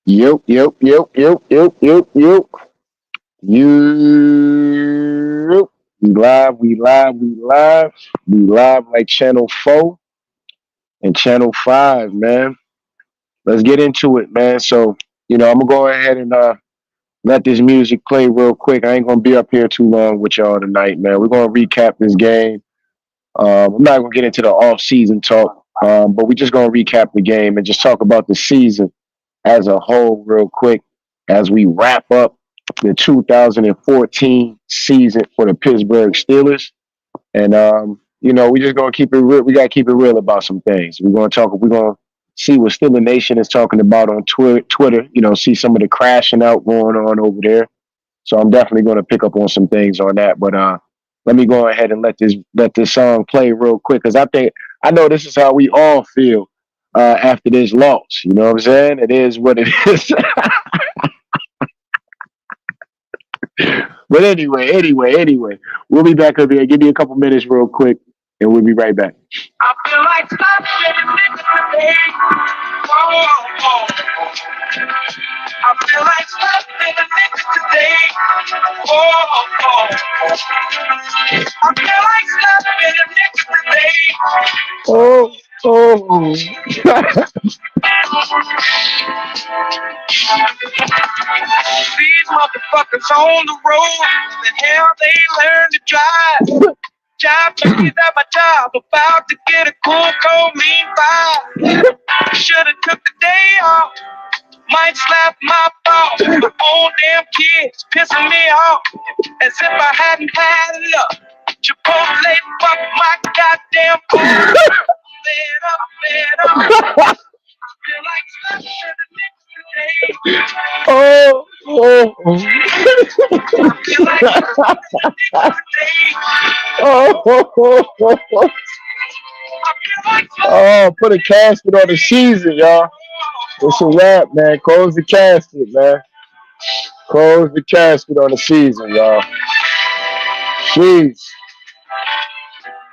Yep, yep, yep, yep, yep, yep, yep. You. We live, we live, we live. We live like Channel 4 and Channel 5, man. Let's get into it, man. So, I'm going to go ahead and let this music play real quick. I ain't going to be up here too long with y'all tonight, man. We're going to recap this game. I'm not going to get into the off-season talk, but we're just going to recap the game and just talk about the season as a whole real quick as we wrap up the 2014 season for the Pittsburgh Steelers. And we just gonna keep it real. We gotta keep it real about some things. We're gonna talk. We're gonna see what Steeler Nation is talking about on Twitter. See some of the crashing out going on over there. So I'm definitely gonna pick up on some things on that. But let me go ahead and let this song play real quick because I know this is how we all feel after this loss. You know what I'm saying? It is what it is. But anyway, we'll be back up here. Give me a couple minutes real quick, and we'll be right back. I feel like today. I feel like slapping the niggas today. I feel like slapping the niggas today. These motherfuckers on the road, the hell they learn to drive. Job duties at my job, about to get a cool, cold, mean vibe. Should've took the day off, might slap my boss. My own damn kids pissing me off, as if I hadn't had enough. Chipotle, fuck my goddamn food. Fed up. I feel like slapping the niggas today. Put a casket on the season, y'all. It's a wrap, man. Close the casket, man. Close the casket on the season, y'all. Jeez.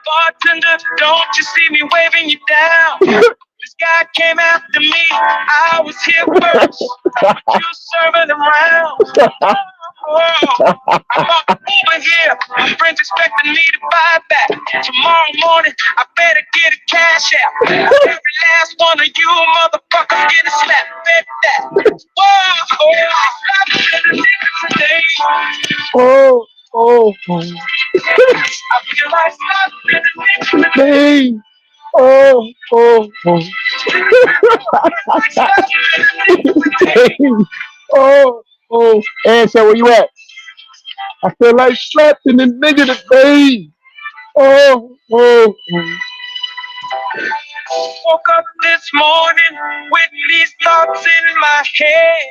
Bartender, don't you see me waving you down? This guy came after me. I was here first. You serving around. I'm over here. My friends expecting me to buy back. Tomorrow morning, I better get a cash out. Every last one of you motherfuckers get a slap. Bet that. Whoa, I feel like slapping the niggas today. And so where you at? I feel like slapping the nigga today. Woke up this morning with these thoughts in my head.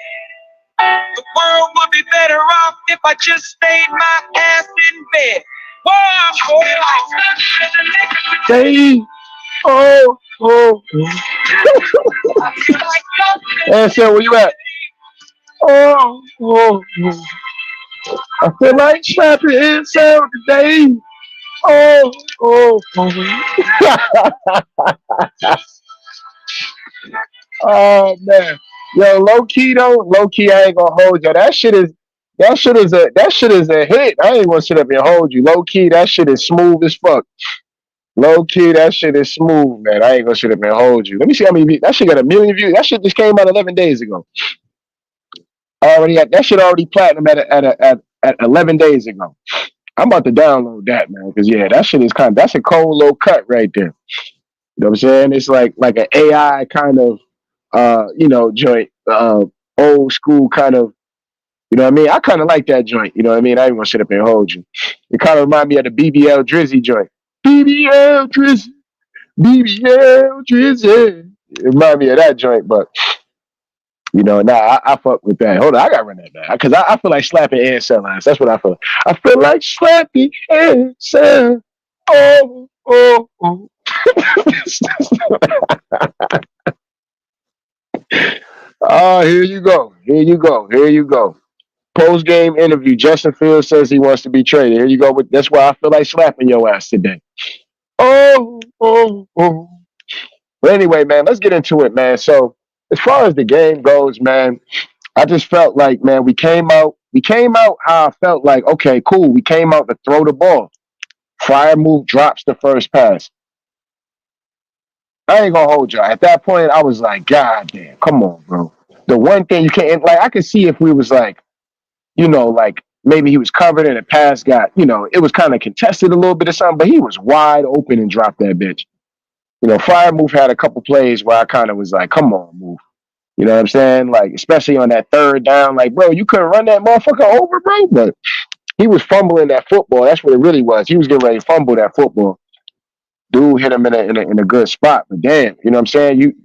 The world would be better off if I just stayed my ass in bed. Whoa, hey, And so where you at? I feel like slapping himself today. Oh man. Yo, low key though, low key I ain't gonna hold you. That shit is a hit. I ain't gonna sit up and hold you. Low key, that shit is smooth as fuck. Low key, that shit is smooth, man. I ain't gonna sit up and hold you. Let me see how many views. That shit got 1 million views. That shit just came out 11 days ago. That shit already platinum at 11 days ago. I'm about to download that, man, because yeah, that shit is that's a cold low cut right there. You know what I'm saying? It's like an AI kind of joint, old school kind of, you know what I mean? I kind of like that joint, you know what I mean? I ain't gonna sit up and hold you. It kind of remind me of the BBL Drizzy joint. BBL Drizzy, BBL Drizzy. It remind me of that joint, but I fuck with that. Hold on, I gotta run that back because I feel like slapping and cell lines. That's what I feel. I feel like slapping and cell. Oh. Here you go. Post game interview. Justin Fields says he wants to be traded. Here you go. That's why I feel like slapping your ass today. Oh. But anyway, man, let's get into it, man. So as far as the game goes, man, I just felt like, man, we came out how I felt like, okay, cool. We came out to throw the ball. Fryermuth drops the first pass. I ain't gonna hold you. At that point, I was like, God damn, come on, bro. The one thing you can't, like, I could see if we was like, like maybe he was covered and the pass got, it was kind of contested a little bit or something, but he was wide open and dropped that bitch. Fryermuth had a couple plays where I kind of was like, come on, move. You know what I'm saying? Like, especially on that third down, like, bro, you couldn't run that motherfucker over, bro. But he was fumbling that football. That's what it really was. He was getting ready to fumble that football. Dude hit him in a good spot. But damn, you know what I'm saying? You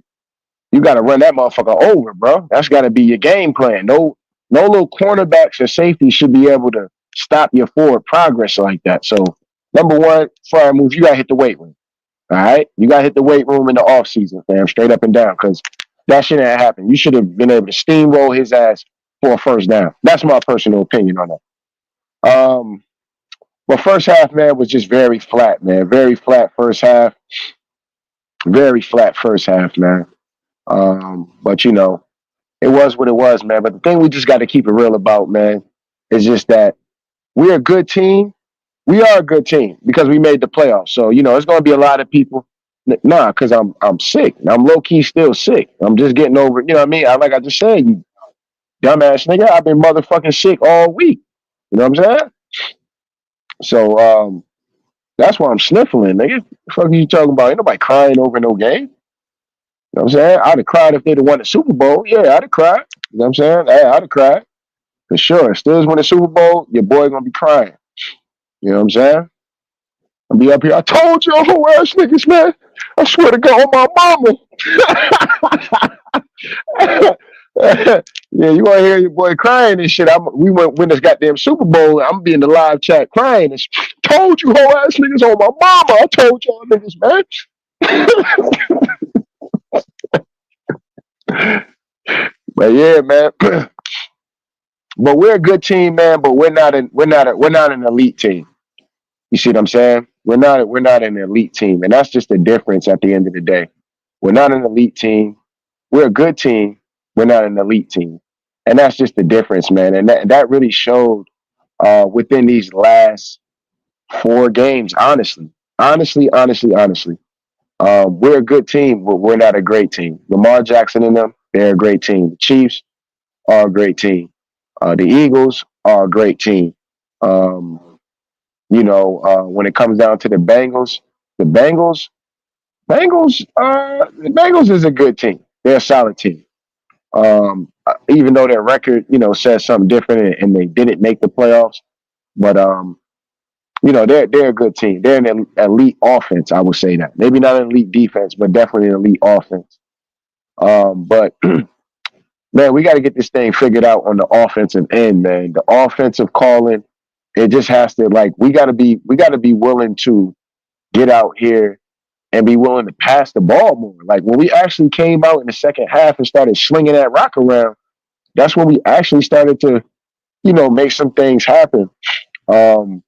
got to run that motherfucker over, bro. That's got to be your game plan. No little cornerbacks or safeties should be able to stop your forward progress like that. So, number one, Fryermuth, you got to hit the weight room. All right? You got to hit the weight room in the off season, fam, straight up and down, because that shouldn't have happened. You should have been able to steamroll his ass for a first down. That's my personal opinion on that. But first half, man, was just very flat, man. Very flat first half. Very flat first half, man. But it was what it was, man. But the thing we just got to keep it real about, man, is just that we're a good team. We are a good team because we made the playoffs. So it's going to be a lot of people. Nah, because I'm sick. I'm low key still sick. I'm just getting over. You know what I mean? Like I just said, you dumbass nigga. I've been motherfucking sick all week. You know what I'm saying? So that's why I'm sniffling, nigga. The fuck are you talking about? Ain't nobody crying over no game. You know what I'm saying? I'd have cried if they'd have won the Super Bowl. Yeah, I'd have cried. You know what I'm saying? Hey, I'd have cried. For sure. Stills win the Super Bowl, your boy gonna be crying. You know what I'm saying? I'll be up here. I told y'all whole ass niggas, man. I swear to God on my mama. Yeah, you wanna hear your boy crying and shit. We went win this goddamn Super Bowl. I'm gonna be in the live chat crying and told you whole ass niggas on my mama. I told y'all niggas, man. But yeah, man. But we're a good team, man. But we're not an elite team. You see what I'm saying? We're not an elite team, and that's just the difference at the end of the day. We're not an elite team. We're a good team. We're not an elite team, and that's just the difference, man. And that really showed within these last 4 games. Honestly, we're a good team, but we're not a great team. Lamar Jackson and them, they're a great team. The Chiefs are a great team. The Eagles are a great team. Um, when it comes down to the the Bengals is a good team. They're a solid team. Even though their record, says something different and they didn't make the playoffs, but they're a good team. They're an elite offense. I would say that maybe not an elite defense, but definitely an elite offense. But man, we got to get this thing figured out on the offensive end, man. The offensive calling, it just has to we got to be willing to get out here and be willing to pass the ball more. Like when we actually came out in the second half and started slinging that rock around, that's when we actually started to, make some things happen. Um,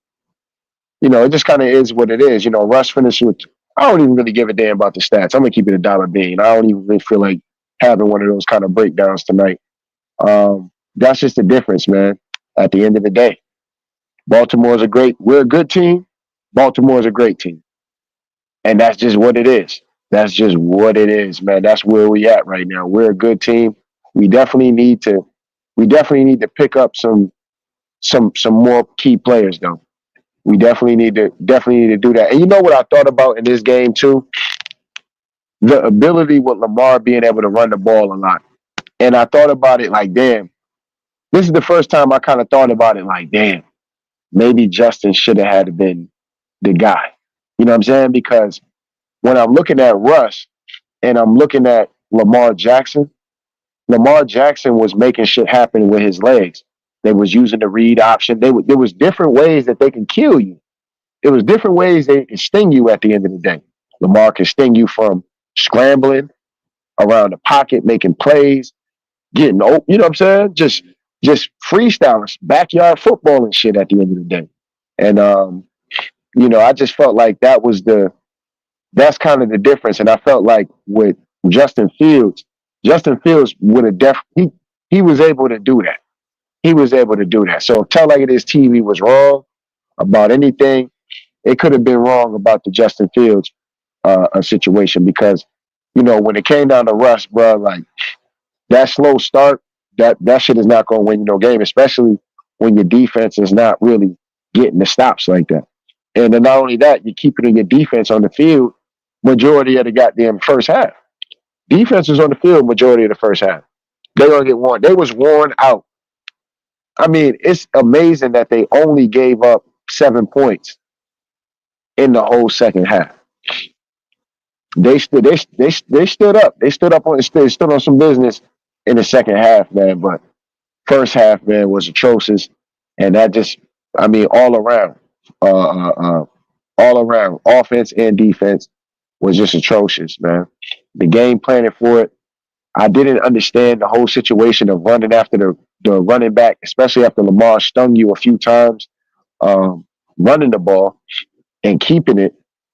it just kind of is what it is. Russ finished with, I don't even really give a damn about the stats. I'm gonna keep it a dollar bean. I don't even really feel like having one of those kind of breakdowns tonight. That's just the difference, man. At the end of the day, we're a good team. Baltimore is a great team. And that's just what it is. That's just what it is, man. That's where we at right now. We're a good team. We definitely need to pick up some more key players though. We definitely need to do that. And you know what I thought about in this game too? The ability with Lamar being able to run the ball a lot. And I thought about it like, damn, this is the first time I kind of thought about it like, damn, maybe Justin should have had been the guy. You know what I'm saying? Because when I'm looking at Russ and I'm looking at Lamar Jackson was making shit happen with his legs. They was using the read option. There was different ways that they can kill you. There was different ways they can sting you at the end of the day. Lamar can sting you from scrambling around the pocket, making plays, getting open. You know what I'm saying? Just freestyling, backyard football and shit at the end of the day. And I just felt like that's kind of the difference. And I felt like with Justin Fields, Justin Fields would have he was able to do that. He was able to do that. So if Tell Like It Is TV was wrong about anything, it could have been wrong about the Justin Fields situation because, when it came down to Russ, bro, like that slow start, that shit is not going to win you no game, especially when your defense is not really getting the stops like that. And then not only that, you're keeping your defense on the field majority of the goddamn first half. Defense was on the field majority of the first half. They're gonna get worn. They was worn out. I mean, it's amazing that they only gave up 7 points in the whole second half. They stood up. They stood on some business in the second half, man. But first half, man, was atrocious, and that just, I mean, all around, offense and defense was just atrocious, man. The game planning for it, I didn't understand the whole situation of running after the running back, especially after Lamar stung you a few times, running the ball and keeping it.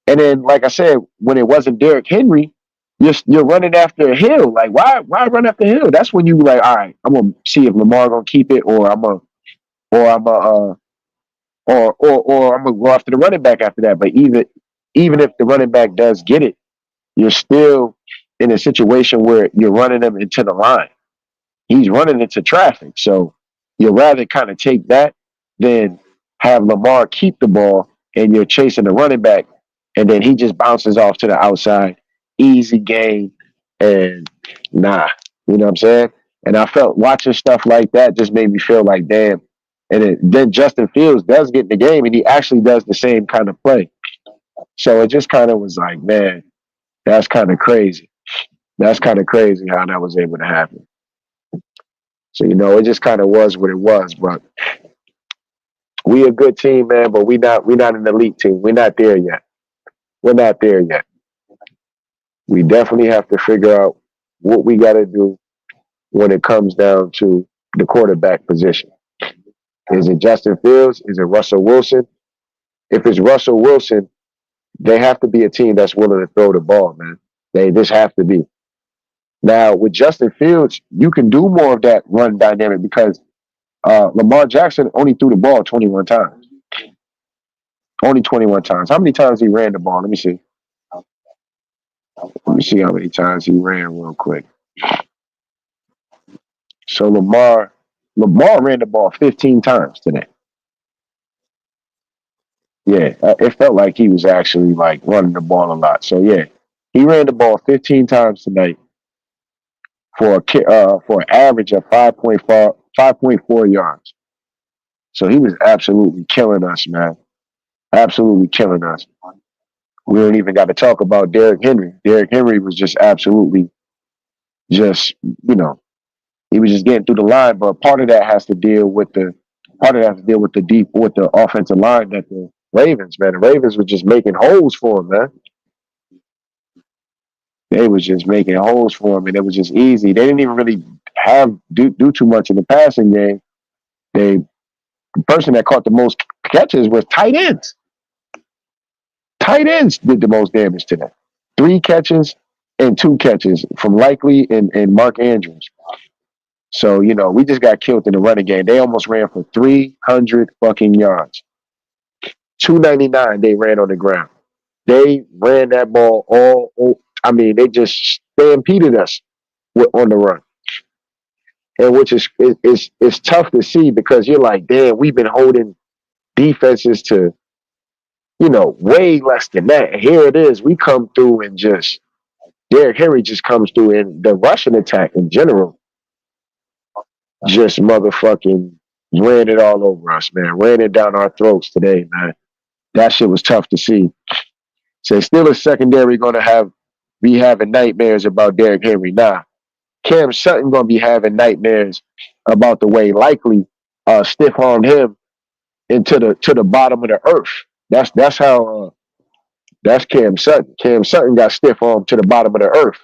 And then, like I said, when it wasn't Derrick Henry, you're running after a Hill. Like, why run after Hill? That's when you like, all right, I'm gonna see if Lamar gonna keep it, or I'm gonna or I'm gonna go after the running back after that. But even if the running back does get it, you're still in a situation where you're running him into the line. He's running into traffic. So you'd rather kind of take that than have Lamar keep the ball and you're chasing the running back and then he just bounces off to the outside. Easy game. And nah, you know what I'm saying? And I felt watching stuff like that just made me feel like, damn. And then Justin Fields does get in the game and he actually does the same kind of play. So it just kind of was like, man, that's kind of crazy. That's kind of crazy how that was able to happen. So it just kind of was what it was. But we a good team, man. But we not an elite team. We're not there yet. We're not there yet. We definitely have to figure out what we got to do when it comes down to the quarterback position. Is it Justin Fields? Is it Russell Wilson? If it's Russell Wilson, they have to be a team that's willing to throw the ball, man. They just have to be. Now with Justin Fields, you can do more of that run dynamic because Lamar Jackson only threw the ball 21 times. Only 21 times. How many times he ran the ball? Let me see. Let me see how many times he ran real quick. So Lamar ran the ball 15 times today. Yeah, it felt like he was actually like running the ball a lot. So yeah, he ran the ball 15 times tonight for an average of 5.4 yards. So he was absolutely killing us, man. Absolutely killing us. We don't even got to talk about Derrick Henry. Derrick Henry was just absolutely just, he was just getting through the line. But part of that has to deal with the offensive line that the Ravens, man. The Ravens were just making holes for him, man. They was just making holes for him, and it was just easy. They didn't even really do too much in the passing game. The person that caught the most catches was tight ends. Tight ends did the most damage today. 3 catches and 2 catches from Likely and Mark Andrews. So, we just got killed in the running game. They almost ran for 300 fucking yards. 299 they ran on the ground. They ran that ball they just stampeded us on the run. And which is tough to see because you're like, damn, we've been holding defenses to, way less than that. And here it is. We come through and just Derrick Henry just comes through and the Russian attack in general just motherfucking ran it all over us, man. Ran it down our throats today, man. That shit was tough to see. So still a secondary gonna be having nightmares about Derrick Henry. Nah. Cam Sutton gonna be having nightmares about the way Likely stiff armed him into the bottom of the earth. That's Cam Sutton. Cam Sutton got stiff armed to the bottom of the earth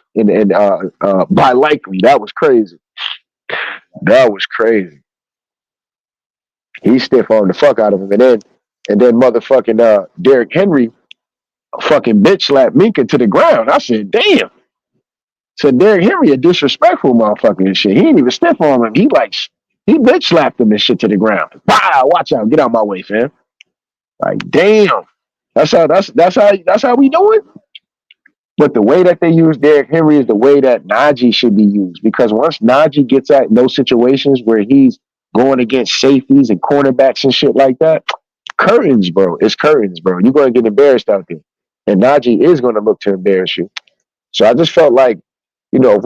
by Likely. That was crazy. That was crazy. He stiff armed the fuck out of him, and then motherfucking Derrick Henry fucking bitch slapped Minka to the ground. I said, damn. So Derrick Henry a disrespectful motherfucker and shit. He ain't even stiff on him. He bitch slapped him and shit to the ground. Wow, watch out, get out my way, fam. Like damn. That's how we do it. But the way that they use Derrick Henry is the way that Najee should be used. Because once Najee gets at those situations where he's going against safeties and cornerbacks and shit like that, curtains, bro. It's curtains, bro. You're gonna get embarrassed out there. And Najee is gonna look to embarrass you. So I just felt like, if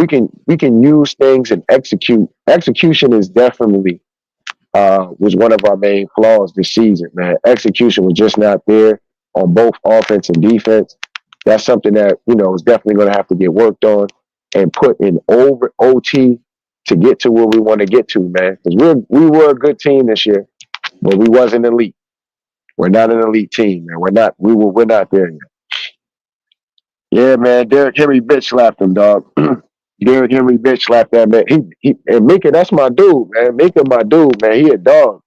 we can use things and execute. Execution is definitely was one of our main flaws this season, man. Execution was just not there on both offense and defense. That's something that, is definitely going to have to get worked on and put in over OT to get to where we want to get to, man. Because we were a good team this year, but we wasn't elite. We're not an elite team, man. We're not there yet. Yeah, man. Derrick Henry bitch slapped him, dog. Derrick Henry bitch slapped that man. And Minka, that's my dude, man. Minka, my dude, man. He a dog.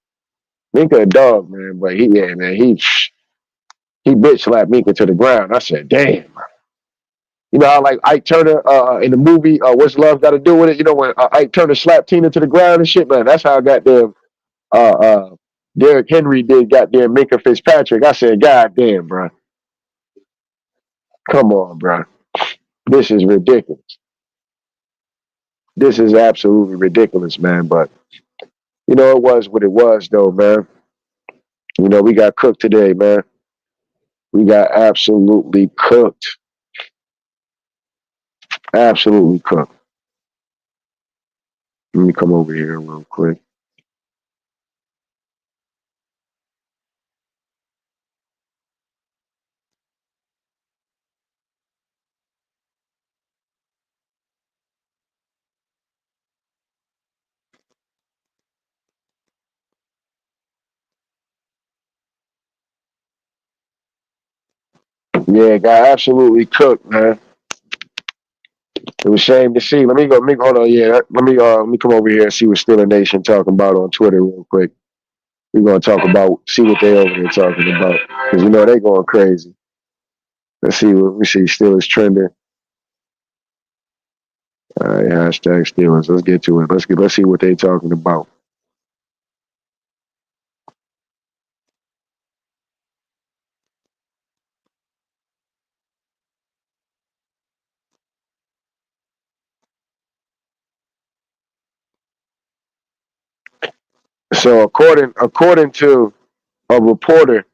Minka a dog, man. But he bitch slapped Minka to the ground. I said, damn. You know how like Ike Turner in the movie What's Love Got to Do with It? You know when Ike Turner slapped Tina to the ground and shit, man. That's how I got them. Derrick Henry did goddamn Minka Fitzpatrick. I said, God damn, bro. Come on, bro. This is ridiculous. This is absolutely ridiculous, man. But it was what it was, though, man. We got cooked today, man. We got absolutely cooked. Absolutely cooked. Let me come over here real quick. Yeah, got absolutely cooked, man. It was a shame to see. Let me go. Hold on. Yeah, let me come over here and see what Steeler Nation talking about on Twitter real quick. We're gonna talk about see what they over there talking about because they going crazy. Let's see what we see. Steelers trending. All right, hashtag Steelers. Let's get to it. Let's see what they talking about. So according to a reporter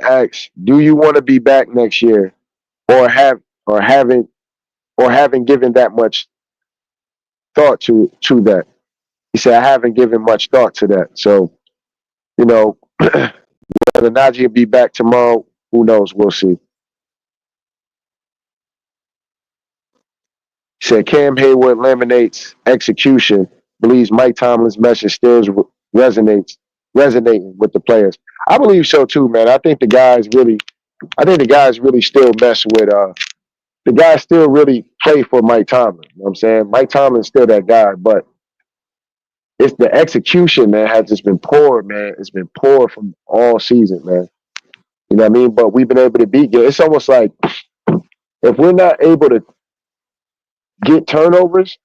asks, "Do you want to be back next year, or have or haven't or haven't given that much thought to that?" He said, "I haven't given much thought to that." So whether Najee will be back tomorrow, who knows? We'll see. He said Cam Hayward laminates execution, believes Mike Tomlin's message still resonating with the players. I believe so too, man. I think the guys really still mess with the guys still really play for Mike Tomlin. You know what I'm saying? Mike Tomlin's still that guy, but it's the execution, man, has just been poor, man. It's been poor from all season, man. You know what I mean? But we've been able to beat it. It's almost like if we're not able to get turnovers,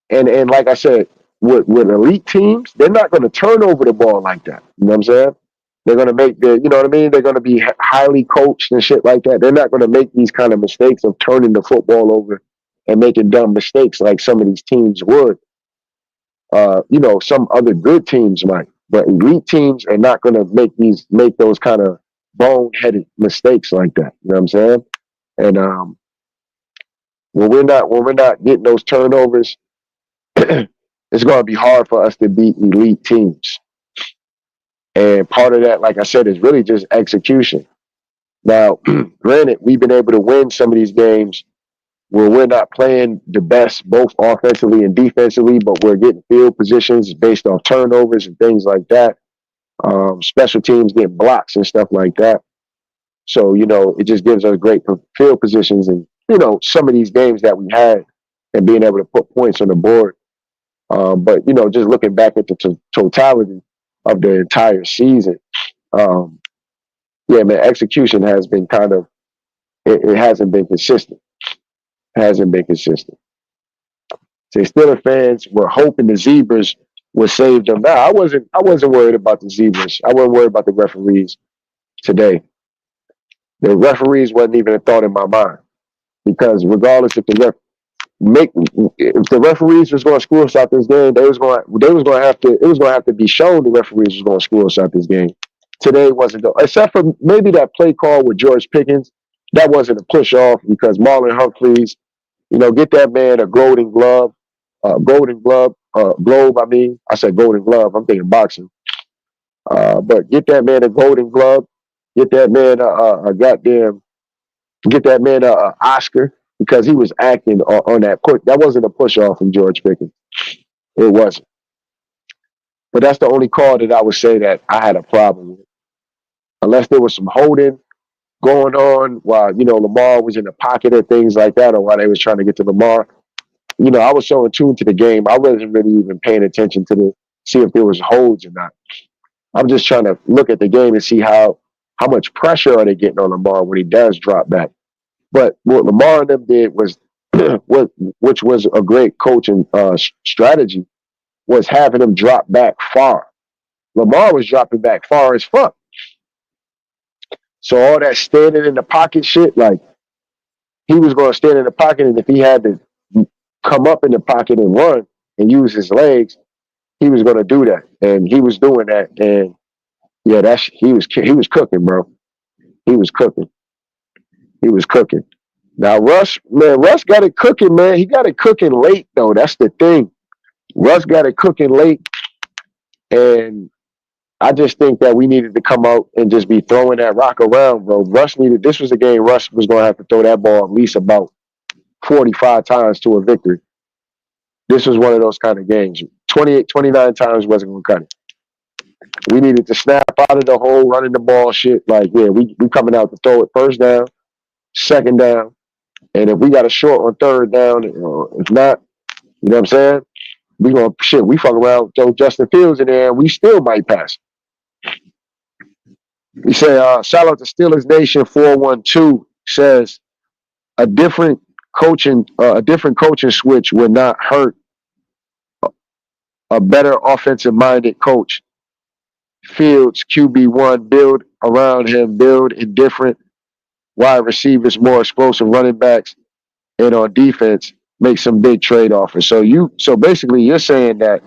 and like I said, with elite teams, they're not going to turn over the ball like that. You know what I'm saying? They're going to make you know what I mean? They're going to be highly coached and shit like that. They're not going to make these kind of mistakes of turning the football over and making dumb mistakes like some of these teams would. Some other good teams might, but elite teams are not going to make those kind of boneheaded mistakes like that. You know what I'm saying? And when we're not getting those turnovers, it's going to be hard for us to beat elite teams. And part of that, like I said, is really just execution. Now, granted, we've been able to win some of these games where we're not playing the best, both offensively and defensively, but we're getting field positions based on turnovers and things like that. Special teams get blocks and stuff like that. So, it just gives us great field positions and, some of these games that we had and being able to put points on the board. But, just looking back at the totality of the entire season, yeah, man, execution has been it hasn't been consistent. Hasn't been consistent. So Steelers fans were hoping the Zebras would save them. Now I wasn't worried about the Zebras. I wasn't worried about the referees today. The referees wasn't even a thought in my mind because regardless if the make if the referees was going to screw us out this game, they was going to have to it was going to have to be shown the referees was going to screw us out this game. Today wasn't though, except for maybe that play call with George Pickens. That wasn't a push off because Marlon Humphreys, get that man a globe. I mean, I said golden glove. I'm thinking boxing. But get that man a golden glove. Get that man a goddamn. Get that man a Oscar because he was acting on that push. That wasn't a push off from George Pickens. It wasn't. But that's the only call that I would say that I had a problem with. Unless there was some holding going on while Lamar was in the pocket or things like that, or while they was trying to get to Lamar. I was so in tune to the game, I wasn't really even paying attention to see if there was holds or not. I'm just trying to look at the game and see how much pressure are they getting on Lamar when he does drop back. But what Lamar and them did was, which was a great coaching strategy, was having him drop back far. Lamar was dropping back far as fuck. So all that standing in the pocket shit, like he was going to stand in the pocket, and if he had to come up in the pocket and run and use his legs, he was going to do that, and he was doing that. And yeah, he was cooking, bro. He was cooking. He was cooking. Now Russ got it cooking, man. He got it cooking late though. That's the thing. Russ got it cooking late, and I just think that we needed to come out and just be throwing that rock around, bro. This was a game Russ was going to have to throw that ball at least about 45 times to a victory. This was one of those kind of games. 28, 29 times wasn't going to cut it. We needed to snap out of the hole, running the ball shit. Like, yeah, we coming out to throw it first down, second down. And if we got a short on third down, if not, you know what I'm saying? We fuck around, throw Justin Fields in there, and we still might pass. We say, shout out to Steelers Nation 412 says a different coaching switch would not hurt a better offensive minded coach. Fields QB1, build around him, build in different wide receivers, more explosive running backs, and on defense, make some big trade offers. So basically you're saying that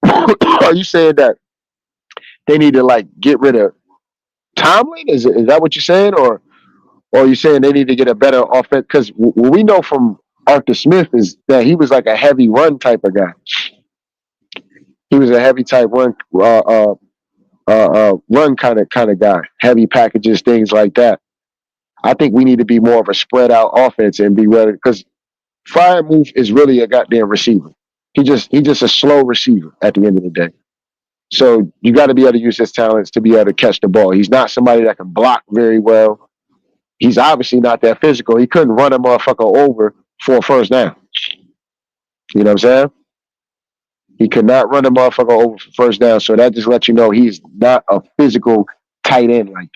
are you saying that they need to like get rid of Tomlin? Is that what you're saying, or are you saying they need to get a better offense? Because what we know from Arthur Smith is that he was like a heavy run type of guy. He was a heavy type run kind of guy, heavy packages, things like that. I think we need to be more of a spread out offense and be ready because Freiermuth is really a goddamn receiver. He just a slow receiver at the end of the day. So you got to be able to use his talents to be able to catch the ball. He's not somebody that can block very well. He's obviously not that physical. He couldn't run a motherfucker over for a first down. You know what I'm saying? He could not run a motherfucker over for first down. So that just lets you know he's not a physical tight end like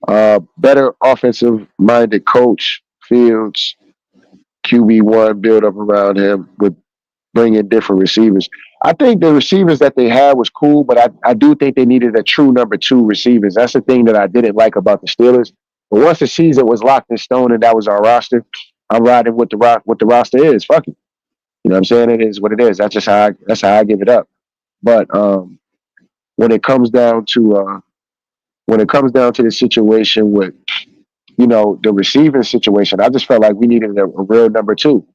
that. Better offensive-minded coach, Fields, QB1, build up around him with bringing different receivers. I think the receivers that they had was cool, but I do think they needed a true number two receivers. That's the thing that I didn't like about the Steelers. But once the season was locked in stone and that was our roster, I'm riding with what the roster is. Fuck it. You know what I'm saying? It is what it is. That's how I give it up. But when it comes down to the situation with the receiving situation, I just felt like we needed a real number two.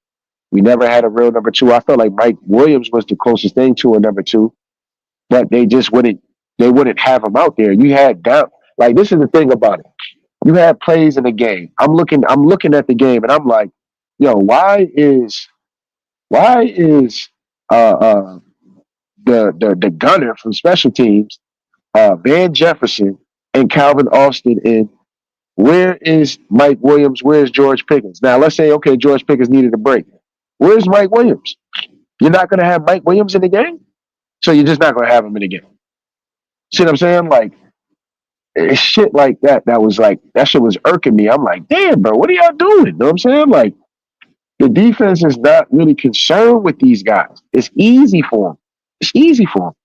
We never had a real number two. I felt like Mike Williams was the closest thing to a number two, but they just wouldn't have him out there. You had down, like, this is the thing about it. You had plays in the game. I'm looking at the game and I'm like, yo, why is the gunner from special teams, Van Jefferson and Calvin Austin in? Where is Mike Williams? Where's George Pickens? Now let's say, okay, George Pickens needed a break. Where's Mike Williams? You're not going to have Mike Williams in the game? So you're just not going to have him in the game. See what I'm saying? Like, it's shit like that. That was like that shit was irking me. I'm like, damn, bro, what are y'all doing? You know what I'm saying? Like the defense is not really concerned with these guys. It's easy for them. It's easy for them.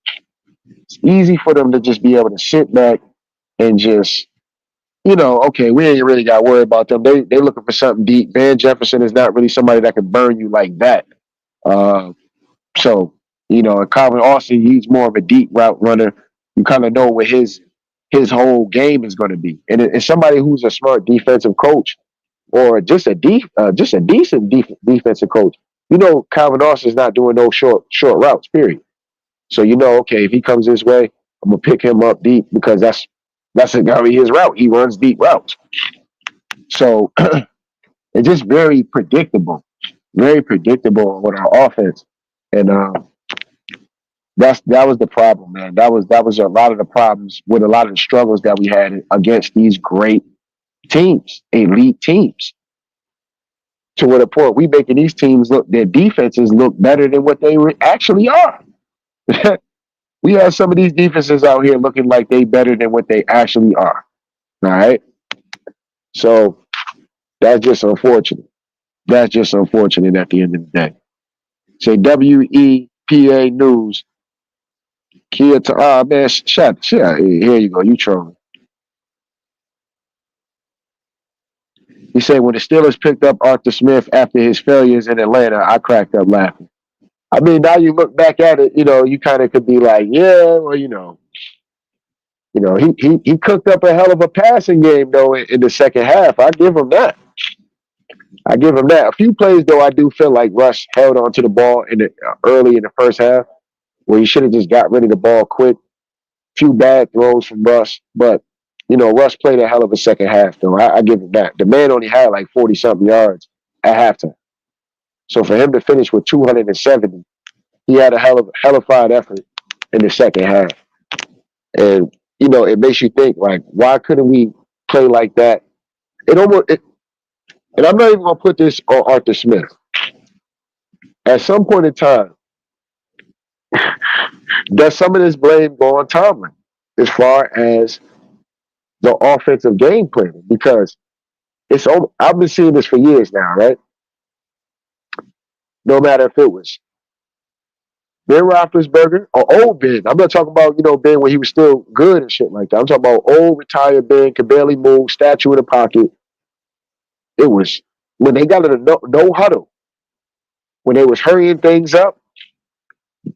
It's easy for them to just be able to sit back and just, okay, we ain't really got to worry about them. They looking for something deep. Van Jefferson is not really somebody that can burn you like that. Uh, so, and Calvin Austin, he's more of a deep route runner. You kind of know what his whole game is going to be. And it's somebody who's a smart defensive coach or just a decent defensive coach. Calvin Austin's not doing no short routes, period. So okay, if he comes this way, I'm gonna pick him up deep because that's gonna be his route. He runs deep routes. So it's just very predictable with our offense, and that was the problem, man. That was a lot of the problems with a lot of the struggles that we had against these great teams, elite teams. To what a point we making these teams look, their defenses look better than what they actually are. We have some of these defenses out here looking like they better than what they actually are. All right. So that's just unfortunate. That's just unfortunate at the end of the day. Say WEPA News. Kia to man, shut. Here you go. You trolling. He said when the Steelers picked up Arthur Smith after his failures in Atlanta, I cracked up laughing. I mean, now you look back at it, you kind of could be like, yeah, well, he cooked up a hell of a passing game though in the second half. I give him that. A few plays though, I do feel like Russ held onto the ball early in the first half, where he should have just got rid of the ball quick. Few bad throws from Russ, but Russ played a hell of a second half though. I give him that. The man only had like 40 something yards at halftime, so for him to finish with 270, he had a hellified effort in the second half, and it makes you think like, why couldn't we play like that? And I'm not even gonna put this on Arthur Smith. At some point in time, does some of this blame go on Tomlin as far as the offensive game plan? Because I've been seeing this for years now, right? No matter if it was Ben Roethlisberger or old Ben. I'm not talking about, Ben when he was still good and shit like that. I'm talking about old retired Ben, could barely move, statue in the pocket. It was when they got in a no huddle, when they was hurrying things up,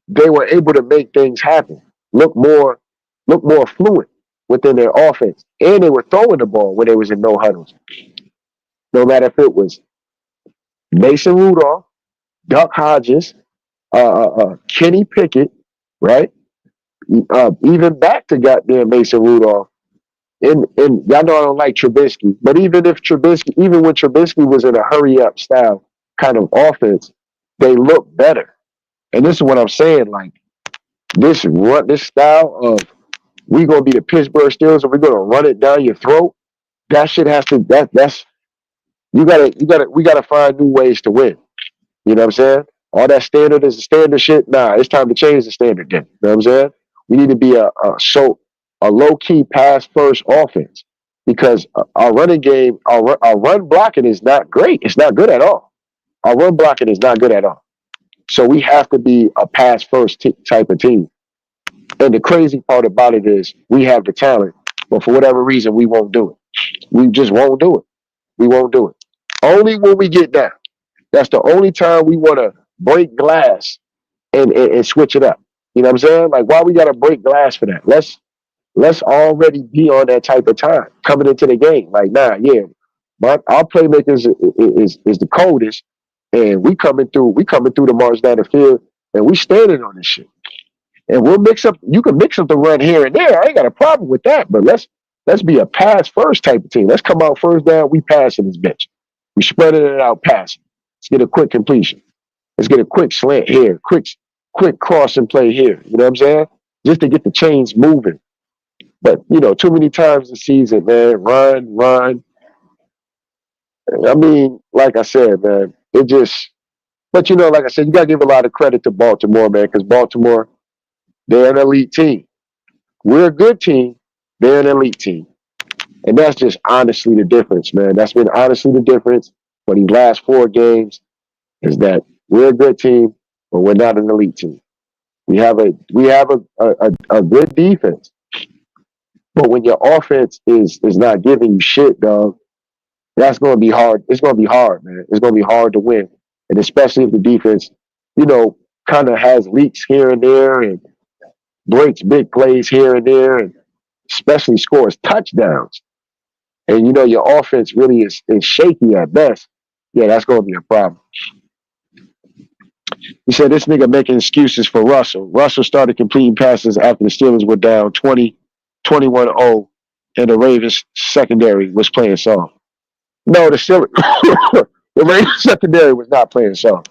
they were able to make things happen, look more fluent within their offense. And they were throwing the ball when they was in no huddles. No matter if it was Mason Rudolph, Duck Hodges, Kenny Pickett, right? Even back to goddamn Mason Rudolph. And y'all know I don't like Trubisky, but even when Trubisky was in a hurry up style kind of offense, they look better. And this is what I'm saying, like this style of we gonna be the Pittsburgh Steelers and we're gonna run it down your throat. That shit has to that's we gotta find new ways to win. You know what I'm saying? All that standard is the standard shit. Nah, it's time to change the standard then. You know what I'm saying? We need to be a low key pass first offense because our running game, our run blocking is not great. It's not good at all. Our run blocking is not good at all. So we have to be a pass first type of team. And the crazy part about it is we have the talent, but for whatever reason, we won't do it. We just won't do it. We won't do it. Only when we get down. That's the only time we want to break glass and switch it up. You know what I'm saying? Like, why we got to break glass for that? Let's already be on that type of time coming into the game. Like, nah, yeah, but our playmakers is the coldest, and we coming through the march down the field, and we standing on this shit. And we'll mix up. You can mix up the run here and there. I ain't got a problem with that. But let's be a pass first type of team. Let's come out first down. We passing this bitch. We spreading it out, passing. Let's get a quick completion. Let's get a quick slant here. Quick cross and play here. You know what I'm saying? Just to get the chains moving. But too many times this season, man, run. I mean, like I said, man, it just. But like I said, you gotta give a lot of credit to Baltimore, man, because Baltimore, they're an elite team. We're a good team, They're an elite team. And that's just honestly the difference, man. That's been honestly the difference for these last 4 games is that we're a good team, but we're not an elite team. We have a good defense, but when your offense is not giving you shit, dog, that's going to be hard. It's going to be hard, man. It's going to be hard to win, and especially if the defense, you know, kind of has leaks here and there and breaks big plays here and there, and especially scores touchdowns. And you know your offense really is shaky at best. Yeah, that's going to be a problem. He said this nigga making excuses for Russell. Russell started completing passes after the Steelers were down 21-0, and the Ravens secondary was playing soft. No, the Steelers, the Ravens secondary was not playing soft.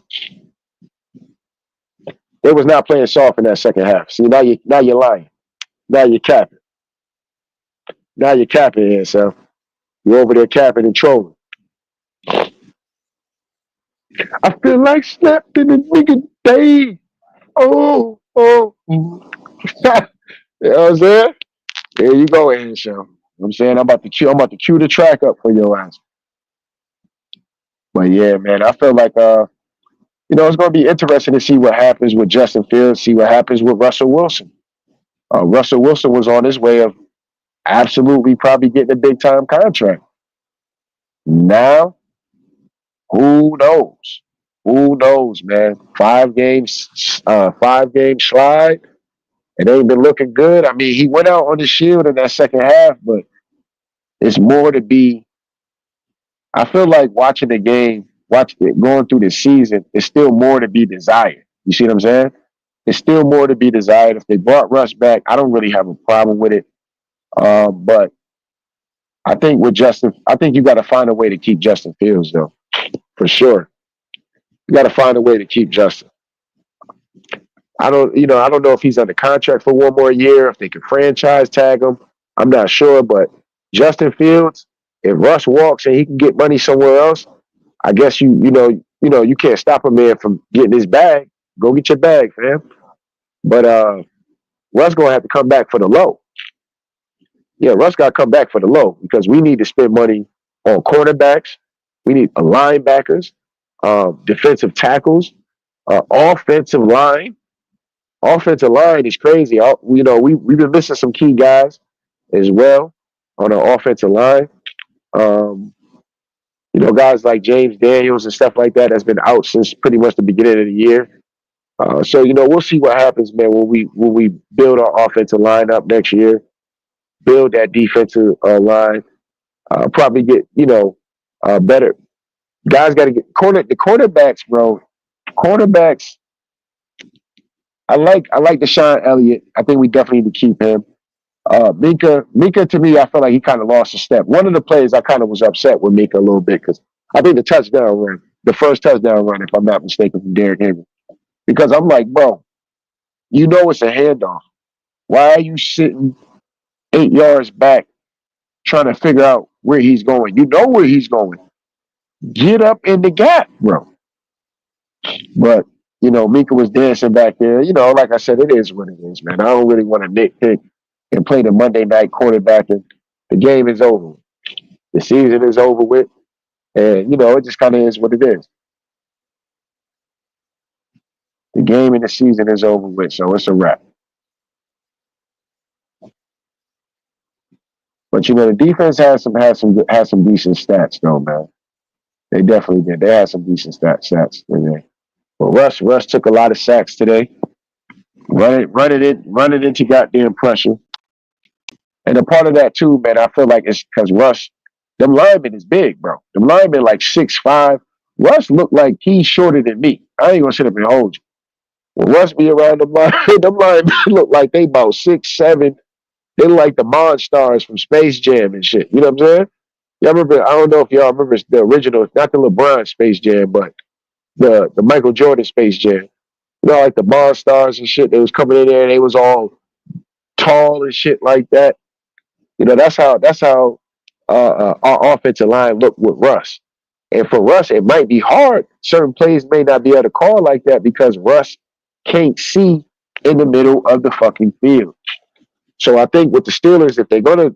They was not playing soft in that second half. See, now you're lying. Now you're capping. Now you're capping here, so you're over there capping and trolling. I feel like slapping a nigga day. Oh. You know what I'm saying? There you go, Ansel. You know what I'm saying? I'm about to cue the track up for your ass. But yeah, man, I feel like it's gonna be interesting to see what happens with Justin Fields, see what happens with Russell Wilson. Russell Wilson was on his way of absolutely probably getting a big time contract. Now, who knows? Who knows, man? 5 game slide. It ain't been looking good. I mean, he went out on the shield in that second half, but it's more to be. I feel like watching the game, going through the season, it's still more to be desired. You see what I'm saying? It's still more to be desired. If they brought Russ back, I don't really have a problem with it. But I think you got to find a way to keep Justin Fields, though, for sure. You got to find a way to keep Justin. I don't know if he's under contract for one more year, if they can franchise tag him. I'm not sure, but Justin Fields, if Russ walks and he can get money somewhere else, I guess you can't stop a man from getting his bag. Go get your bag, fam. But Russ gonna have to come back for the low. Yeah, Russ got to come back for the low because we need to spend money on quarterbacks. We need linebackers, defensive tackles, offensive line. Offensive line is crazy. We've been missing some key guys as well on our offensive line. Guys like James Daniels and stuff like that has been out since pretty much the beginning of the year. So we'll see what happens, man, when we build our offensive line up next year, build that defensive line, probably get better guys. Got to get the cornerbacks, bro. Cornerbacks. I like Deshaun Elliott. I think we definitely need to keep him. Mika, to me, I feel like he kind of lost a step. One of the players I kind of was upset with Mika a little bit because I think the first touchdown run, if I'm not mistaken, from Derrick Henry. Because I'm like, bro, it's a handoff. Why are you sitting 8 yards back trying to figure out where he's going? You know where he's going. Get up in the gap, bro. But, Mika was dancing back there. Like I said, it is what it is, man. I don't really want to nitpick and play the Monday night quarterback, and the game is over. The season is over with. And, it just kind of is what it is. The game and the season is over with, so it's a wrap. But the defense has some decent stats though, man. They definitely did. They had some decent stats today. But Russ took a lot of sacks today. Run it into goddamn pressure. And a part of that too, man, I feel like it's because Russ, them linemen is big, bro. Them linemen like 6'5". Russ looked like he's shorter than me. I ain't gonna sit up and hold you. When Russ be around them linemen look like they about 6'7". They look like the Monstars from Space Jam and shit. You know what I'm saying? Y'all remember? I don't know if y'all remember the original, not the LeBron Space Jam, but the Michael Jordan Space Jam. Like the Monstars and shit. They was coming in there and they was all tall and shit like that. That's how our offensive line looked with Russ. And for Russ, it might be hard. Certain plays may not be able to call like that because Russ can't see in the middle of the fucking field. So I think with the Steelers, if they're gonna,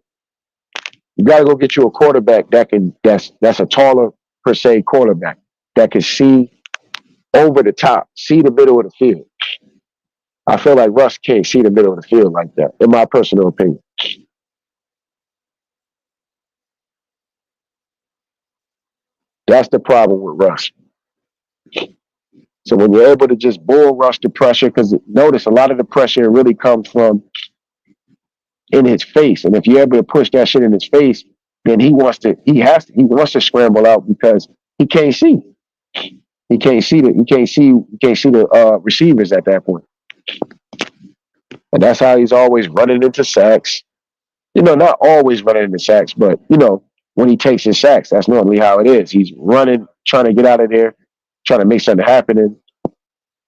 you got to go get you a quarterback that's a taller per se quarterback that can see over the top, see the middle of the field. I feel like Russ can't see the middle of the field like that, in my personal opinion. That's the problem with Russ. So when you're able to just bull rush the pressure, because notice a lot of the pressure really comes from in his face, and if you're able to push that shit in his face, then he wants to scramble out because he can't see. He can't see the receivers at that point, and that's how he's always running into sacks. Not always running into sacks, but when he takes his sacks, that's normally how it is. He's running, trying to get out of there, trying to make something happen. And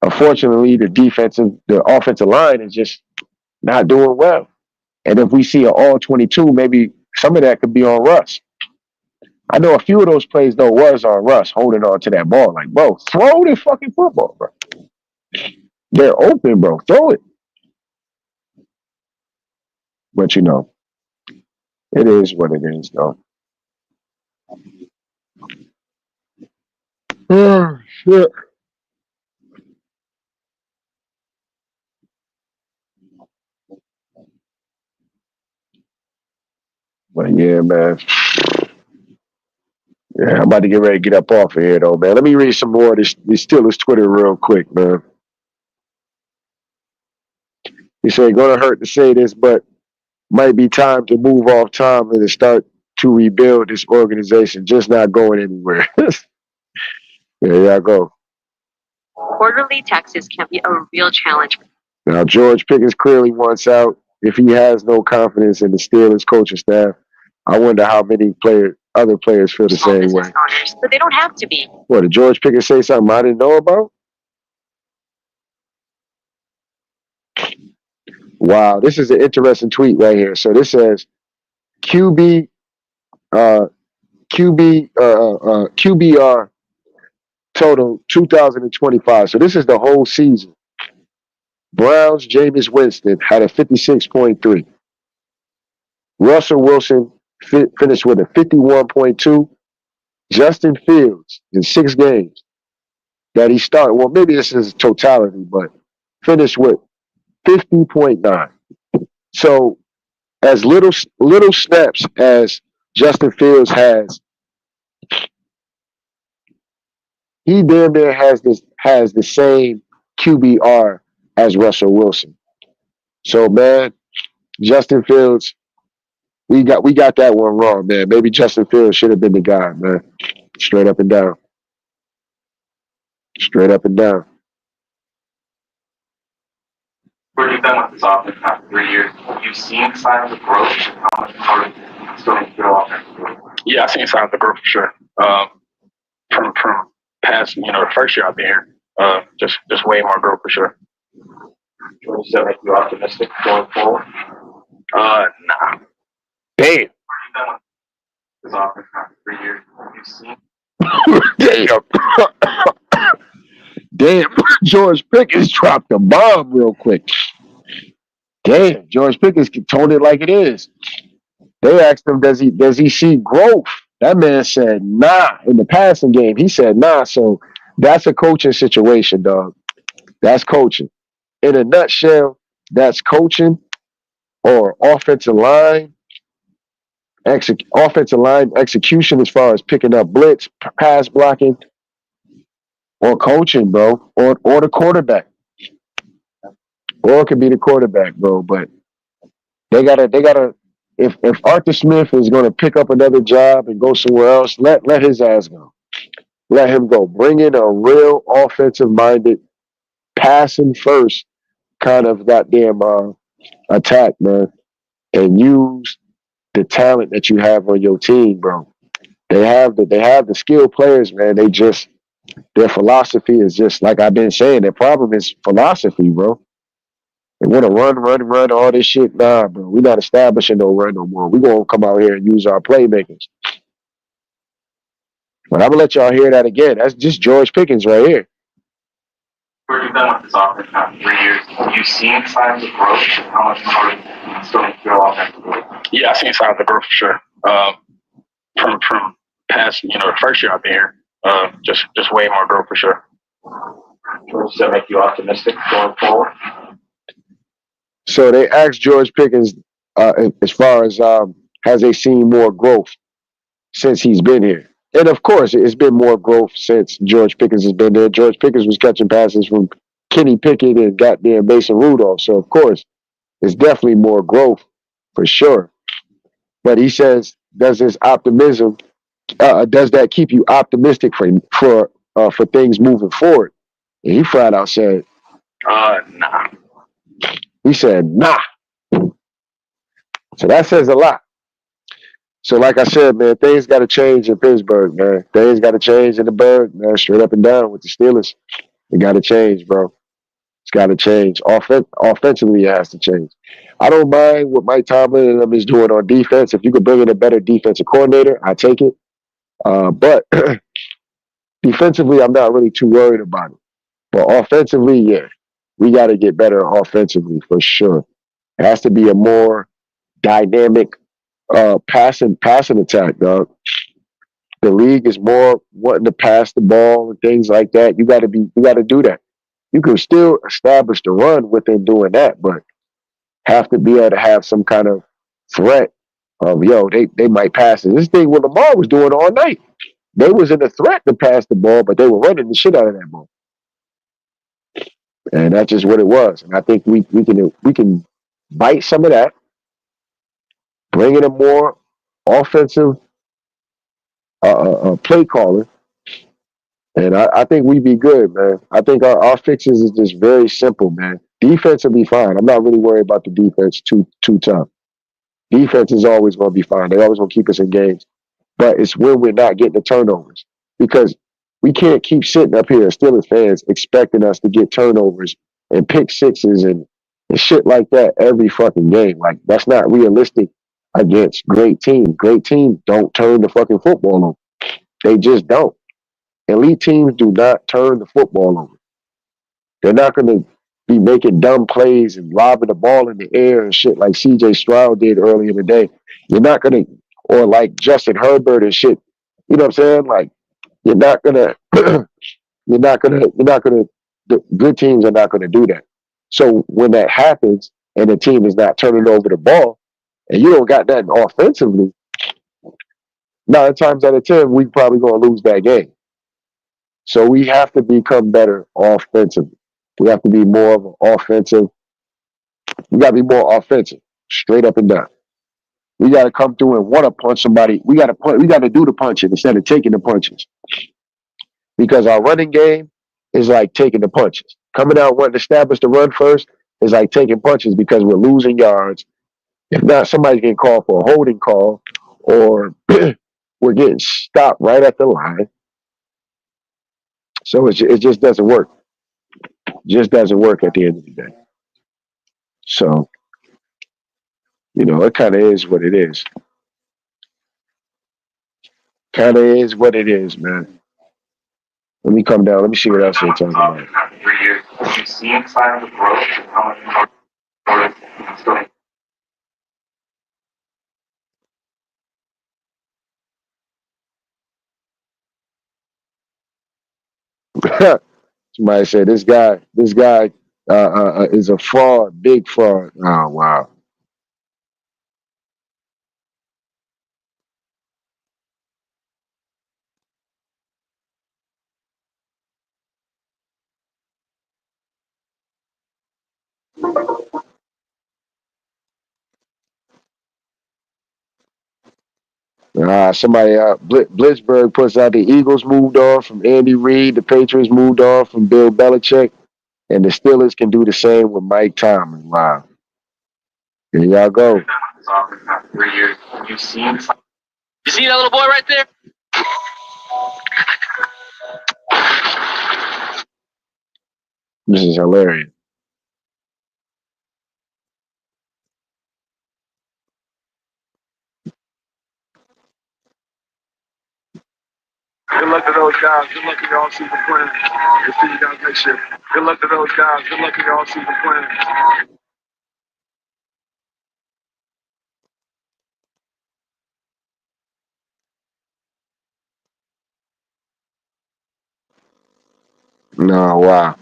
unfortunately, the offensive line is just not doing well. And if we see an all 22, maybe some of that could be on Russ. I know a few of those plays though was on Russ holding on to that ball. Like, bro, throw the fucking football, bro. They're open, bro. Throw it. But it is what it is, though. Oh, shit. But yeah, man. Yeah, I'm about to get ready to get up off of here, though, man. Let me read some more of this Steelers Twitter real quick, man. He said, gonna hurt to say this, but might be time to move off Tom and to start to rebuild this organization. Just not going anywhere. There y'all go. Quarterly taxes can be a real challenge. Now, George Pickens clearly wants out. If he has no confidence in the Steelers coaching staff, I wonder how many other players feel the same way. Owners, but they don't have to be. What, did George Pickens say something I didn't know about? Wow, this is an interesting tweet right here. So this says QBR total 2025. So this is the whole season. Browns Jameis Winston had a 56.3. Russell Wilson finished with a 51.2. Justin Fields in 6 games that he started. Well, maybe this is totality, but finished with 50.9. So as little snaps as Justin Fields has, he damn near has the same QBR as Russell Wilson. So man, Justin Fields, we got that one wrong, man. Maybe Justin Fields should have been the guy, man. Straight up and down. Straight up and down. Where you've done with this offense after 3 years, you've seen signs of growth. How much more is going to go offense? Yeah, I've seen signs of growth for sure. From past, the first year I've been here, just way more growth for sure. Does that make you optimistic going forward? Nah. Damn. Where you've done with this offense after 3 years, you've seen. Damn. Damn, George Pickens dropped the bomb real quick. Damn, George Pickens told it like it is. They asked him, does he see growth? That man said, nah. In the passing game, he said, nah. So that's a coaching situation, dog. That's coaching. In a nutshell, that's coaching or offensive line execution as far as picking up blitz, pass blocking, or coaching, bro, or the quarterback. Or it could be the quarterback, bro. But they gotta. If Arthur Smith is gonna pick up another job and go somewhere else, let his ass go. Let him go. Bring in a real offensive minded, passing first kind of goddamn attack, man, and use the talent that you have on your team, bro. They have the skilled players, man. Their philosophy is just like I've been saying. Their problem is philosophy, bro. They want to run, all this shit. Nah, bro. We're not establishing no run no more. We're going to come out here and use our playmakers. But I'm going to let y'all hear that again. That's just George Pickens right here. Where you've been with this offense now for 3 years, have you seen signs of growth? How much more still need to grow offensively? Yeah, I've seen signs of growth for sure. From past, the first year I've been here, just way more growth for sure. Does that make you optimistic going forward? So they asked George Pickens as far as has they seen more growth since he's been here. And of course, it's been more growth since George Pickens has been there. George Pickens was catching passes from Kenny Pickett and goddamn Mason Rudolph. So of course, it's definitely more growth for sure. But he says, does this optimism, does that keep you optimistic for things moving forward? And he flat out said, Nah. he said, nah. So that says a lot. So like I said, man, things got to change in Pittsburgh, man. Things got to change in the Burgh, man. Straight up and down with the Steelers, it got to change, bro. It's got to change. Offensively, it has to change. I don't mind what Mike Tomlin and them is doing on defense. If you could bring in a better defensive coordinator, I take it. But defensively, I'm not really too worried about it. But offensively, yeah, we got to get better offensively for sure. It has to be a more dynamic passing attack, dog. The league is more wanting to pass the ball and things like that. You got to do that. You can still establish the run within doing that, but have to be able to have some kind of threat of they might pass it. This thing what Lamar was doing all night. They was in a threat to pass the ball, but they were running the shit out of that ball. And that's just what it was. And I think we can bite some of that, bring in a more offensive play caller, and I think we'd be good, man. I think our fixes is just very simple, man. Defense will be fine. I'm not really worried about the defense too tough. Defense is always going to be fine. They always going to keep us in games. But it's when we're not getting the turnovers. Because we can't keep sitting up here as Steelers fans expecting us to get turnovers and pick sixes and shit like that every fucking game. Like, that's not realistic against great teams. Great teams don't turn the fucking football over. They just don't. Elite teams do not turn the football over. They're not going to be making dumb plays and lobbing the ball in the air and shit like C.J. Stroud did earlier in the day. You're not going to, or like Justin Herbert and shit. You know what I'm saying? Like, you're not going to, the good teams are not going to do that. So when that happens and the team is not turning over the ball and you don't got that offensively, 9 times out of 10, we probably going to lose that game. So we have to become better offensively. We have to be more of an offensive. We got to be more offensive, straight up and down. We got to come through and want to punch somebody. We got to do the punching instead of taking the punches. Because our running game is like taking the punches. Coming out wanting to establish the run first is like taking punches because we're losing yards. If not, somebody's getting called for a holding call or we're getting stopped right at the line. So it just doesn't work. It just doesn't work at the end of the day. So, it kind of is what it is. Kind of is what it is, man. Let me come down. Let me see what else they're talking about. 3 years, have you seen signs of growth? How much more still need? Somebody said this guy is a fraud, big fraud. Oh wow. Somebody Blitzberg puts out the Eagles moved on from Andy Reid, the Patriots moved on from Bill Belichick, and the Steelers can do the same with Mike Tomlin. Wow. Here y'all go. This offense now for 3 years, have you seen? You see that little boy right there? This is hilarious. Good luck to those guys. Good luck in your all-season plans. We'll see you guys next year. Good luck to those guys. Good luck in your all-season plans. No, wow.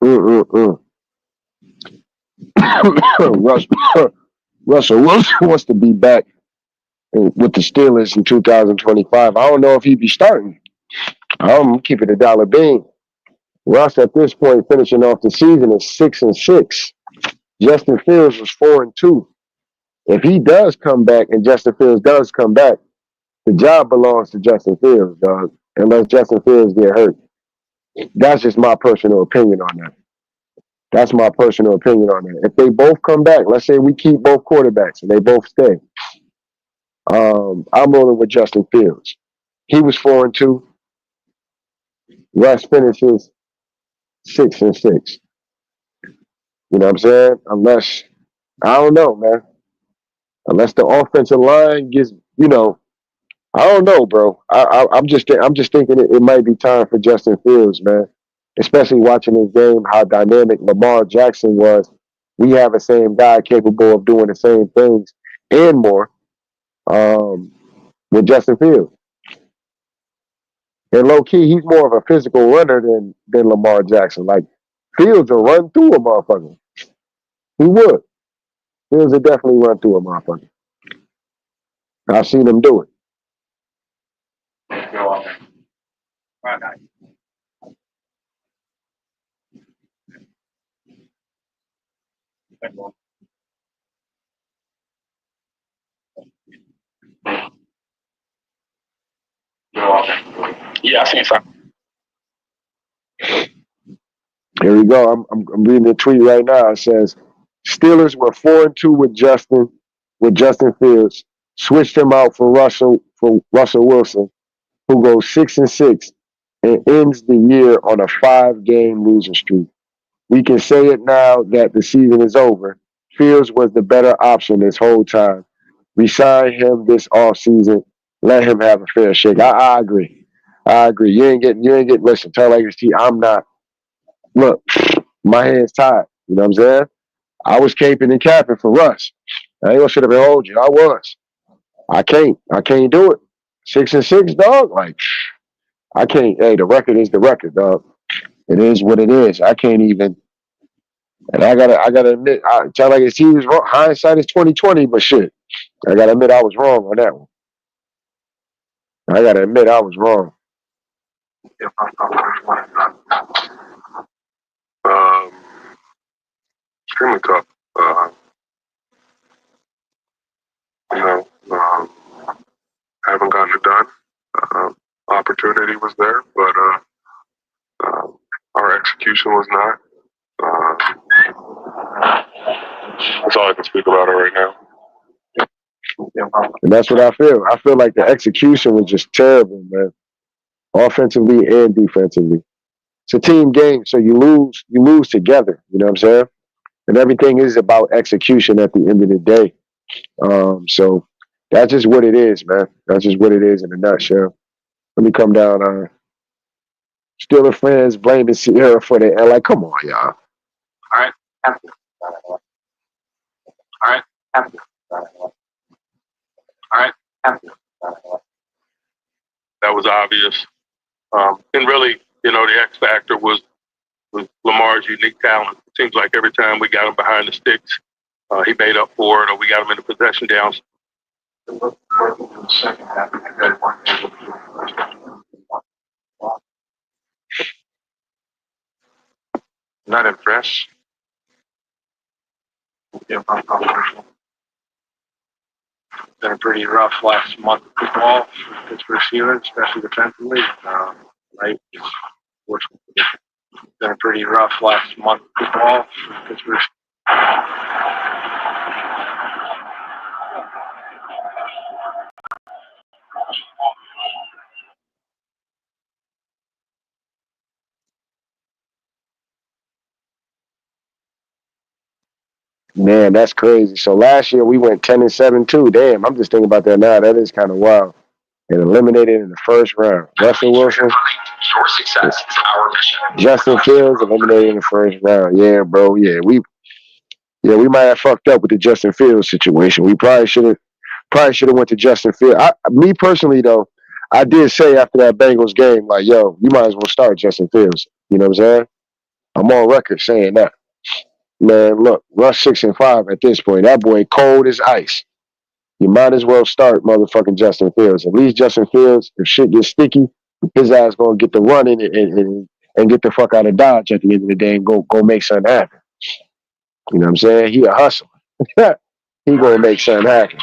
Mm-mm-mm. Russell Wilson wants to be back with the Steelers in 2025. I don't know if he'd be starting. I'm keeping a dollar bean. Russ at this point finishing off the season is 6-6. Justin Fields was 4-2. If he does come back and Justin Fields does come back, the job belongs to Justin Fields, dog. Unless Justin Fields get hurt. That's just my personal opinion on that. That's my personal opinion on that. If they both come back, let's say we keep both quarterbacks and they both stay, I'm rolling with Justin Fields. He was 4-2. Russ finishes 6-6. You know what I'm saying? Unless I don't know, man. Unless the offensive line gets, I don't know, bro. I'm just thinking it might be time for Justin Fields, man. Especially watching this game, how dynamic Lamar Jackson was. We have the same guy capable of doing the same things and more with Justin Fields. And low key, he's more of a physical runner than Lamar Jackson. Like Fields will run through a motherfucker. He would. Fields will definitely run through a motherfucker. I've seen him do it. Yeah, I seen something. Here we go. I'm reading the tweet right now. It says Steelers were 4-2 with Justin Fields. Switched him out for Russell Wilson, who goes 6-6 and ends the year on a 5-game losing streak. We can say it now that the season is over. Fields was the better option this whole time. Resign him this offseason. Let him have a fair shake. I agree. I agree. You ain't getting listen, tell Legacy, I'm not look, my hands tied. You know what I'm saying? I was caping and capping for Russ. I ain't gonna sit up and hold you. I was. I can't do it. 6-6, dog. Like I can't. Hey, the record is the record, dog. It is what it is. I can't even. And I gotta admit, I tell like he was wrong. Hindsight is 2020, but shit, I gotta admit I was wrong on that one. I gotta admit I was wrong. Extremely tough. Haven't gotten it done. Opportunity was there, but our execution was not. That's all I can speak about it right now. And that's what I feel. I feel like the execution was just terrible, man. Offensively and defensively. It's a team game, so you lose together. You know what I'm saying? And everything is about execution at the end of the day. So that's just what it is, man. That's just what it is in a nutshell. Let me come down. Steeler fans blaming Sierra for that. And like, come on, y'all. All right. That was obvious. And really, the X factor was Lamar's unique talent. It seems like every time we got him behind the sticks, he made up for it, or we got him in the possession downs. The second half, Not impressed. Yeah, been a pretty rough last month of football for Pittsburgh Steelers, especially defensively. Right, fortunately, been a pretty rough last month of football for Pittsburgh. Man, that's crazy. So last year we went 10-7 too. Damn, I'm just thinking about that now. That is kind of wild. And eliminated in the first round. Russell Wilson. Your success is our mission. Justin Fields eliminated in the first round. Yeah, bro. Yeah, we might have fucked up with the Justin Fields situation. We probably should have went to Justin Fields. Me personally though, I did say after that Bengals game, like, yo, you might as well start Justin Fields. You know what I'm saying? I'm on record saying that. Man, look, Russ 6-5 at this point. That boy cold as ice. You might as well start motherfucking Justin Fields. At least Justin Fields, if shit gets sticky, his ass gonna get the run in and get the fuck out of Dodge at the end of the day and go make something happen. You know what I'm saying? He a hustler. He gonna make something happen.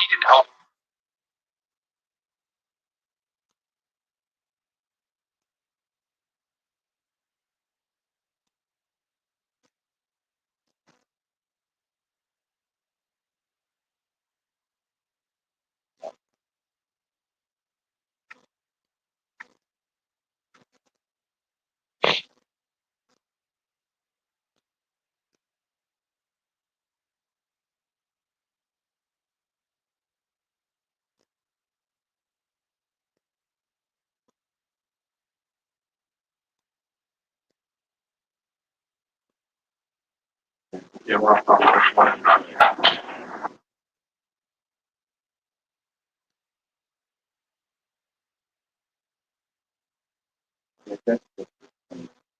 Yeah, we're off the first one.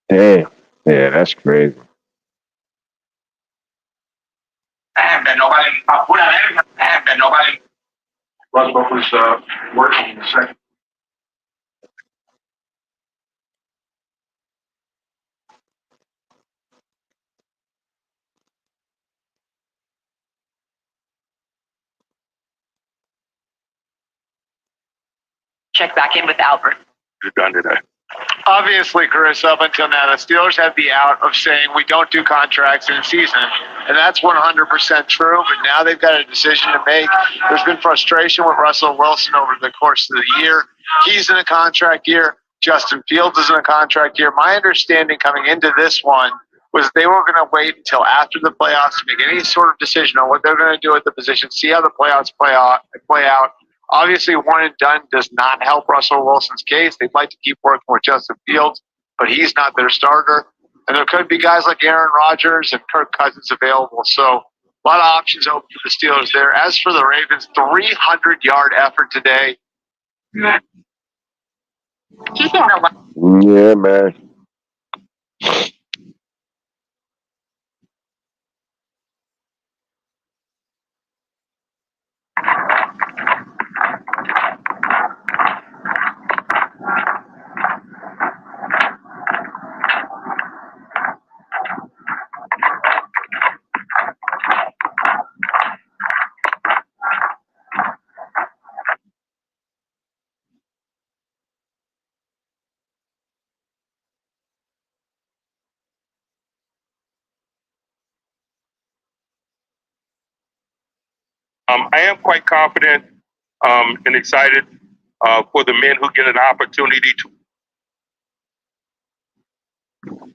Damn. Yeah, that's crazy. Russell was working in the second. Check back in with Albert. You're done today. Obviously, Chris, up until now, the Steelers had the out of saying we don't do contracts in season, and that's 100% true, but now they've got a decision to make. There's been frustration with Russell Wilson over the course of the year. He's in a contract year. Justin Fields is in a contract year. My understanding coming into this one was they were going to wait until after the playoffs to make any sort of decision on what they're going to do at the position, see how the playoffs play out. Obviously, one and done does not help Russell Wilson's case. They'd like to keep working with Justin Fields, but he's not their starter. And there could be guys like Aaron Rodgers and Kirk Cousins available. So a lot of options open for the Steelers there. As for the Ravens, 300-yard effort today. He's in the Yeah, man. I am quite confident and excited for the men who get an opportunity to.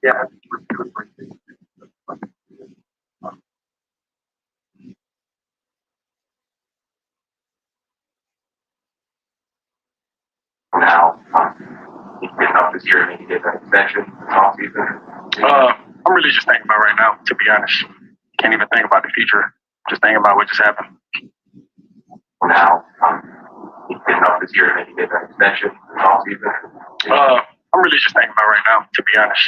Yeah. Now, he's been up this year and he did that extension this offseason. I'm really just thinking about right now, to be honest. Can't even think about the future. Just thinking about what just happened. Now, he's been up this year and he did that extension this offseason. I'm really just thinking about right now, to be honest.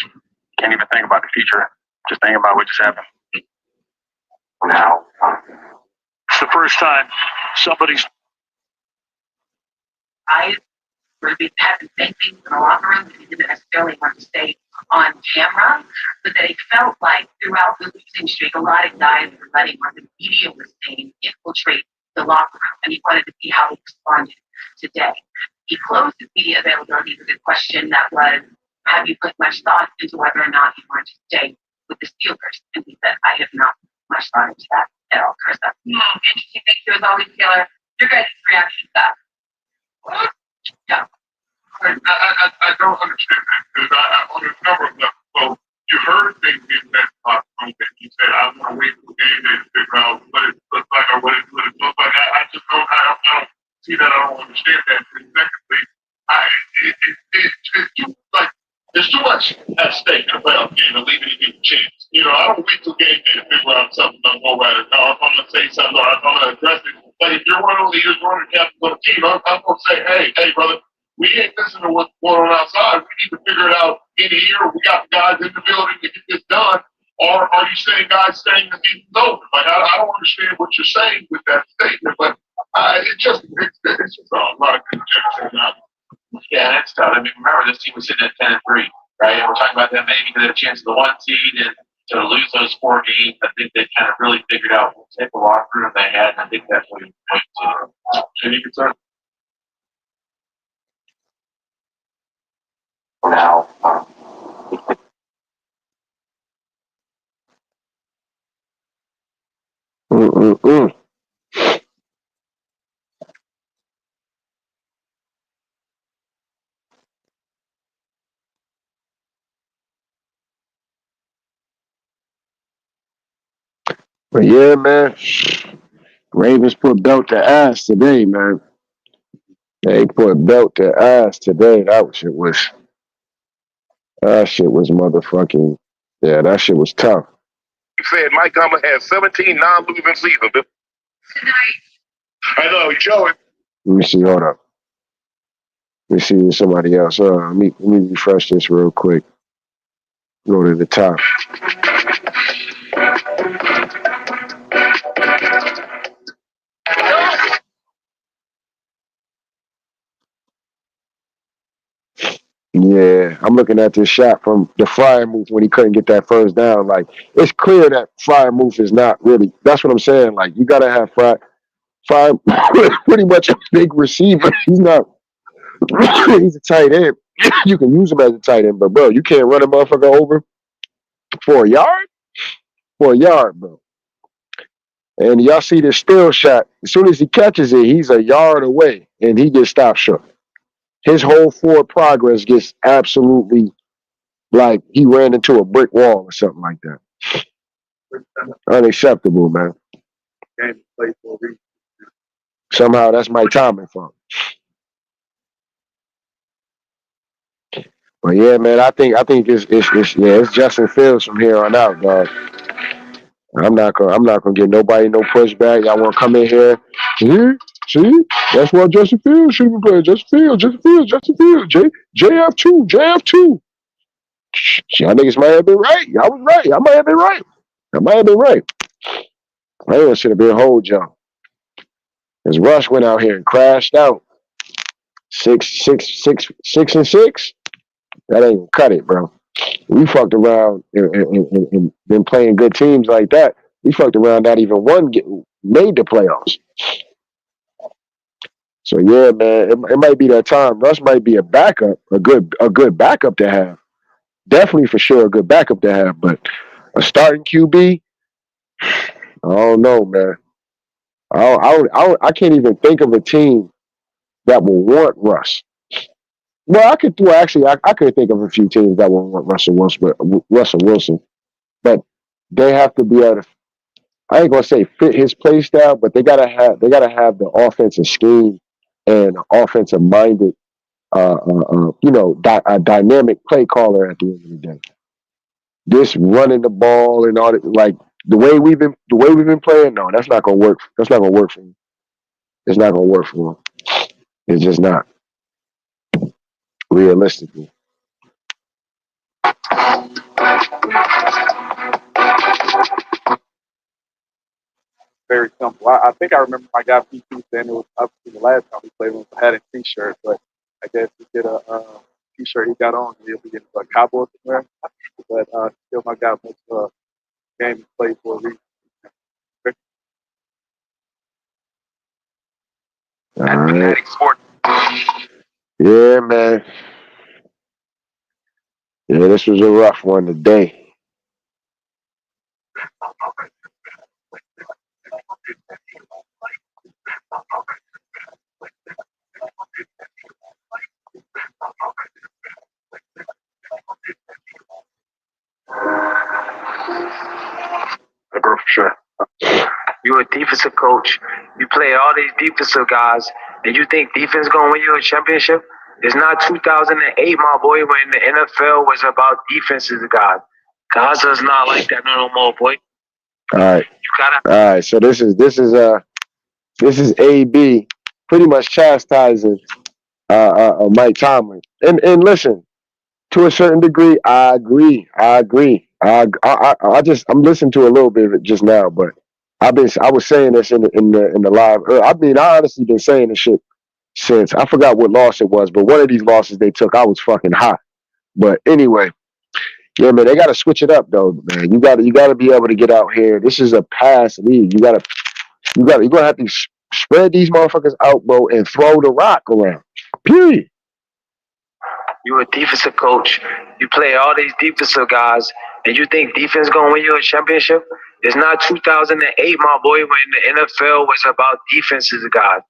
Can't even think about the future. Just thinking about what just happened. Now, It's the first time somebody's. I really have the same things in the locker room that he didn't necessarily want to stay on camera, but that it felt like throughout the losing streak, a lot of guys were letting what the media was saying infiltrate the locker room, and he wanted to see how he responded today. He closed his media availability with a question that was, have you put much thought into whether or not you want to stay with the Steelers? And he said, I have not put much thought into that at all, Chris. That's interesting. Thank you as always, Taylor. Your guys' reaction to that? Yeah. I don't understand that because on a number of levels. So you heard things in that room that you said, I want to wait for the game day to figure out what it looks like or what it looks like. I just don't, I don't see that. I don't understand that. And secondly, it's like there's too much at stake in a playoff game and leaving it a chance. You know, I don't wait till game day to figure out something doesn't go right. No, if I'm going to say something or if I'm going to address it. Like if you're one of the leaders, one of the captains of the team, I'm going to say, hey, brother, we ain't listening to what's going on outside. We need to figure it out in here. We got guys in the building to get this done. Or are you saying guys saying the season's over? Like I don't understand what you're saying with that statement, but it's just a lot of conjecture now. Yeah, that's tough. I mean, remember this team was sitting at 10-3, right? And we're talking about them maybe to get a chance of the 1 seed and to lose those 4 games. I think they kind of really figured out what type of locker room they had, and I think that's what he was going to. Any concern? Now, But yeah, man, Ravens put belt to ass today, man. They put belt to ass today. That shit was motherfucking, yeah, that shit was tough. He said Mike Gummer had 17 non-losing seasons. I know, Joey. Let me see, hold up. Let me see if somebody else. Let me refresh this real quick. Go to the top. Yeah, I'm looking at this shot from the Freiermuth when he couldn't get that first down. Like, it's clear that Freiermuth is not really. That's what I'm saying. Like, you gotta have Fryer pretty much a big receiver. He's not. He's a tight end. You can use him as a tight end, but bro, you can't run a motherfucker over for a yard. For a yard, bro. And y'all see this still shot. As soon as he catches it, he's a yard away, and he gets stopped short. His whole forward progress gets absolutely like he ran into a brick wall or something like that. Unacceptable, man. Somehow that's my timing fault. But yeah, man, I think it's Justin Fields from here on out, dog. I'm not gonna give nobody no pushback. Y'all want to come in here? See, that's what Justin Fields should be playing. Justin Fields, JF2. Y'all niggas might have been right. Y'all was right. I might have been right. I ain't gonna sit up here and hold y'all. Because Russ went out here and crashed out. 6 and 6. That ain't gonna cut it, bro. We fucked around and been playing good teams like that. We fucked around, not even one made the playoffs. So yeah, man, it might be that time. Russ might be a backup, a good backup to have. Definitely for sure a good backup to have, but a starting QB, I don't know, man. I can't even think of a team that will want Russ. Well, I could think of a few teams that will want Russell Wilson, but they have to be able to. I ain't gonna say fit his play style, but they gotta have the offensive scheme and offensive minded, a dynamic play caller at the end of the day. This running the ball and all that, like the way we've been playing, no, that's not gonna work. That's not gonna work for him. It's not gonna work for him. It's just not realistically. Very simple. I think I remember my guy PT saying it was up to the last time we played when we had a T-shirt, but I guess he did a T-shirt he got on. He'll be getting a Cowboys wear, but still my guy makes game he played for a reason. All right. Fanatic Sport. Yeah, man. Yeah, this was a rough one today. I go for sure. You're a defensive coach. You play all these defensive guys, and you think defense gonna win you a championship? It's not 2008, my boy, when the NFL was about defenses, guys. Gaza's not like that no more, boy. All right. You gotta. All right. So this is AB pretty much chastising Mike Tomlin. And listen, to a certain degree, I agree. I'm listening to a little bit of it just now, but I was saying this in the live. I mean, I honestly been saying this shit since I forgot what loss it was, but one of these losses they took, I was fucking hot. But anyway, yeah, man, they got to switch it up though, man. You got to be able to get out here. This is a pass league. You're gonna have to spread these motherfuckers out, bro, and throw the rock around. Period. You're a defensive coach. You play all these defensive guys, and you think defense gonna win you a championship? It's not 2008, my boy, when the NFL was about defenses, guys.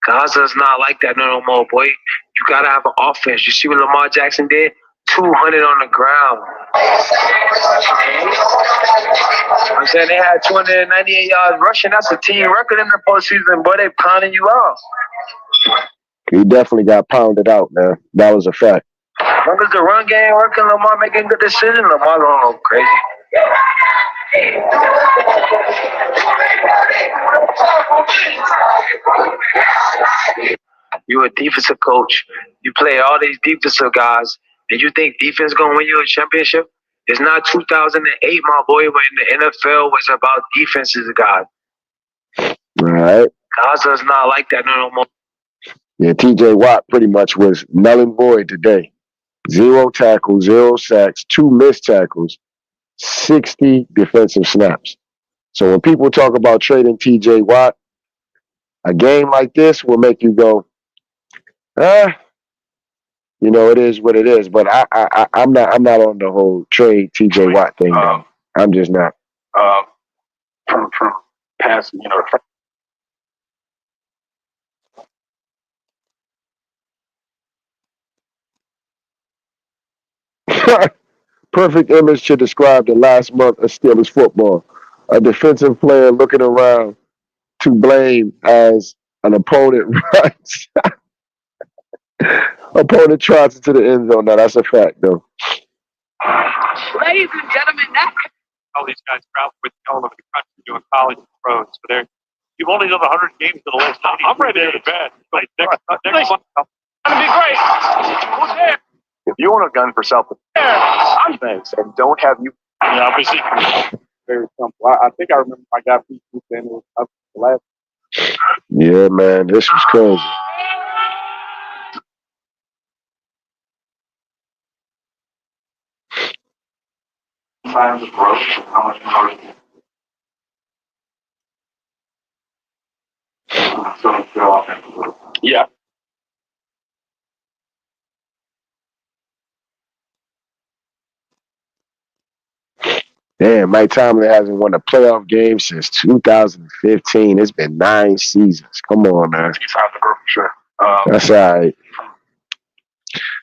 Gaza's not like that no more, boy. You gotta have an offense. You see what Lamar Jackson did? 200 on the ground. I'm saying they had 298 yards rushing. That's a team record in the postseason, boy. They pounding you out. He definitely got pounded out, man. That was a fact. As long as the run game working, Lamar making good decisions, Lamar going go crazy. You're a defensive coach. You play all these defensive guys, and you think defense gonna win you a championship? It's not 2008, my boy, when the NFL was about defenses, guys. All right. Gaza's not like that no more. Yeah, TJ Watt pretty much was null and void today. 0 tackles, 0 sacks, 2 missed tackles, 60 defensive snaps. So when people talk about trading TJ Watt, a game like this will make you go, you know, it is what it is. But I'm not on the whole trade TJ Watt thing though. I'm just not. From passing, Perfect image to describe the last month of Steelers football. A defensive player looking around to blame as an opponent runs. Opponent trots into the end zone. Now that's a fact, though. Ladies and gentlemen, that All these guys travel with all over the country doing college and pros. So you've only done 100 games in the last 90 I'm ready to go to bed. Like next month. It's going to be great. Who's there? If you want a gun for self-defense, I'm thanks, and don't have you. Yeah, obviously. very simple. I think I remember my guy Pete saying it was up the last. Yeah, man, this was crazy. Times of growth, how much more? So go off. Yeah. Damn, Mike Tomlin hasn't won a playoff game since 2015. It's been 9 seasons. Come on, man. He's out the group for sure. That's all right.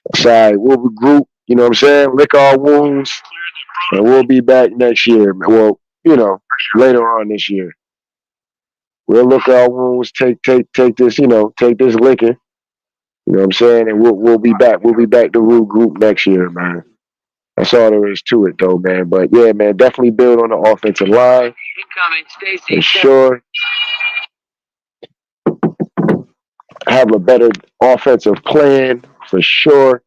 That's all right. We'll regroup, you know what I'm saying? Lick our wounds, and we'll be back next year. Well, you know, later on this year. We'll lick our wounds, take this, you know, take this licking. You know what I'm saying? And we'll be back. We'll be back to regroup next year, man. That's all there is to it, though, man. But, yeah, man, definitely build on the offensive line. incoming, Stacy. For sure. Have a better offensive plan, for sure.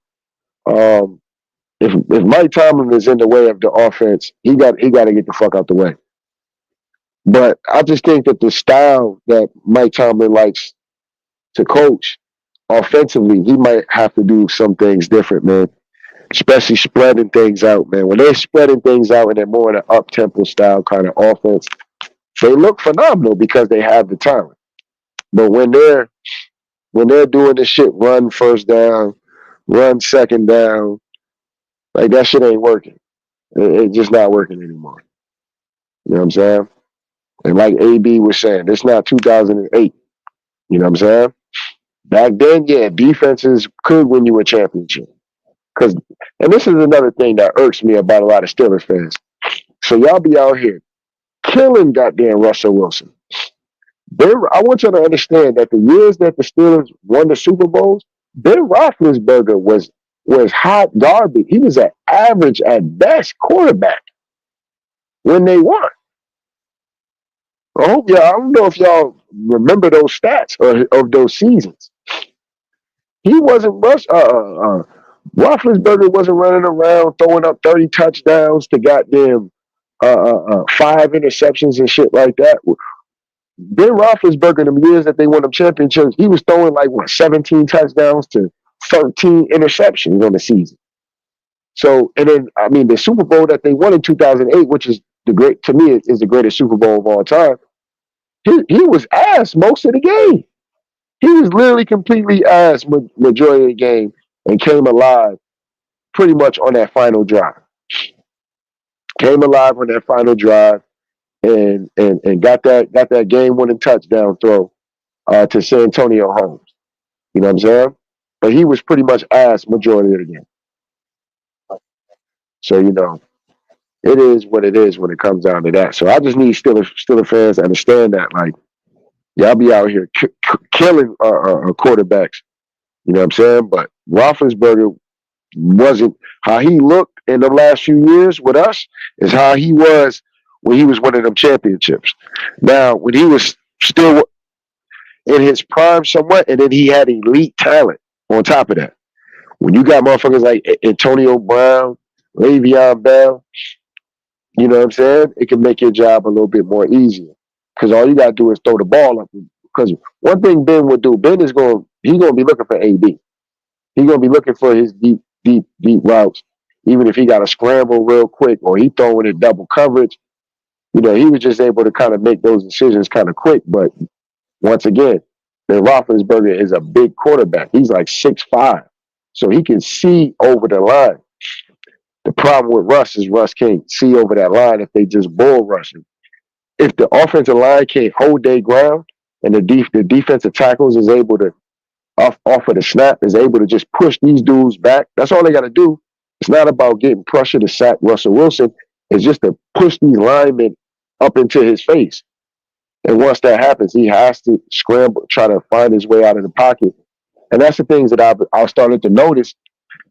If Mike Tomlin is in the way of the offense, he got to get the fuck out the way. But I just think that the style that Mike Tomlin likes to coach, offensively, he might have to do some things different, man. Especially spreading things out, man. When they're spreading things out and they're more in an up-tempo style kind of offense, they look phenomenal because they have the talent. But when they're doing this shit, run first down, run second down, like that shit ain't working. It's just not working anymore. You know what I'm saying? And like AB was saying, it's not 2008. You know what I'm saying? Back then, yeah, defenses could win you a championship. And this is another thing that irks me about a lot of Steelers fans. So y'all be out here killing goddamn Russell Wilson. I want y'all to understand that the years that the Steelers won the Super Bowls, Ben Roethlisberger was hot garbage. He was an average at best quarterback when they won. I don't know if y'all remember those stats of those seasons. He wasn't Roethlisberger wasn't running around throwing up 30 touchdowns to goddamn 5 interceptions and shit like that. Ben Roethlisberger, in the years that they won them championships, he was throwing 17 touchdowns to 13 interceptions on the season. So, and then the Super Bowl that they won in 2008, which is to me is the greatest Super Bowl of all time. He was ass most of the game. He was literally completely ass majority of the game and came alive pretty much on that final drive. Came alive on that final drive and got that game-winning touchdown throw to Santonio Holmes. You know what I'm saying? But he was pretty much ass majority of the game. So, it is what it is when it comes down to that. So I just need Steelers fans to understand that, y'all be out here killing quarterbacks. You know what I'm saying? But Roethlisberger wasn't how he looked in the last few years with us is how he was when he was winning them championships. Now, when he was still in his prime somewhat, and then he had elite talent on top of that. When you got motherfuckers like Antonio Brown, Le'Veon Bell, you know what I'm saying? It can make your job a little bit more easier. Because all you got to do is throw the ball up. Because one thing Ben would do, he's going to be looking for AB. He's going to be looking for his deep routes, even if he got to scramble real quick or he throwing in double coverage. He was just able to kind of make those decisions kind of quick. But once again, Ben Roethlisberger is a big quarterback. He's like 6'5", so he can see over the line. The problem with Russ is Russ can't see over that line if they just bull rush him. If the offensive line can't hold their ground and the defensive tackles is able to, off of the snap, is able to just push these dudes back, that's all they got to do. It's not about getting pressure to sack Russell Wilson. It's just to push these linemen up into his face. And once that happens, he has to scramble, try to find his way out of the pocket. And that's the things that I started to notice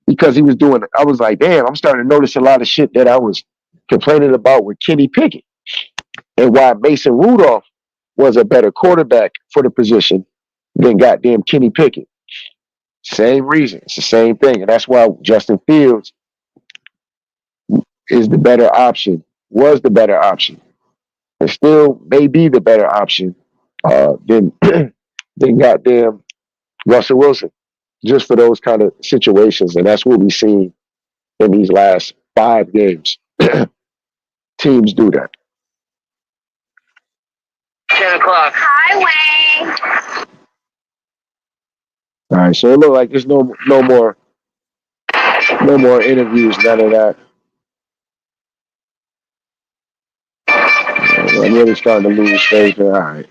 because he was doing it. I was like, damn, I'm starting to notice a lot of shit that I was complaining about with Kenny Pickett and why Mason Rudolph was a better quarterback for the position than goddamn Kenny Pickett. Same reason. It's the same thing. And that's why Justin Fields is the better option, was the better option, and still may be the better option than goddamn Russell Wilson, just for those kind of situations. And that's what we've seen in these last 5 games. Teams do that. 10 o'clock. Highway. All right, so it looks like there's no more interviews, none of that. I'm really starting to lose faith here. All right.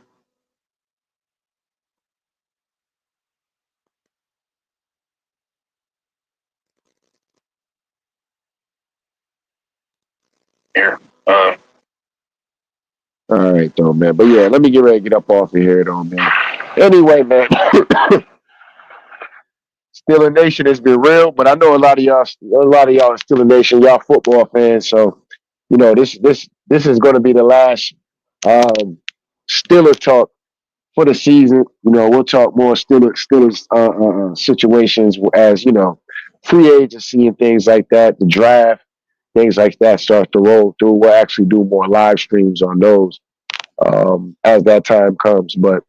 Here. All right, though, man. But yeah, let me get ready to get up off of here, though, man. Anyway, man. Steeler Nation has been real, but I know a lot of y'all in Steeler Nation, y'all football fans. So, this is going to be the last Steeler talk for the season. We'll talk more Steelers situations as free agency and things like that, the draft, things like that start to roll through. We'll actually do more live streams on those as that time comes. But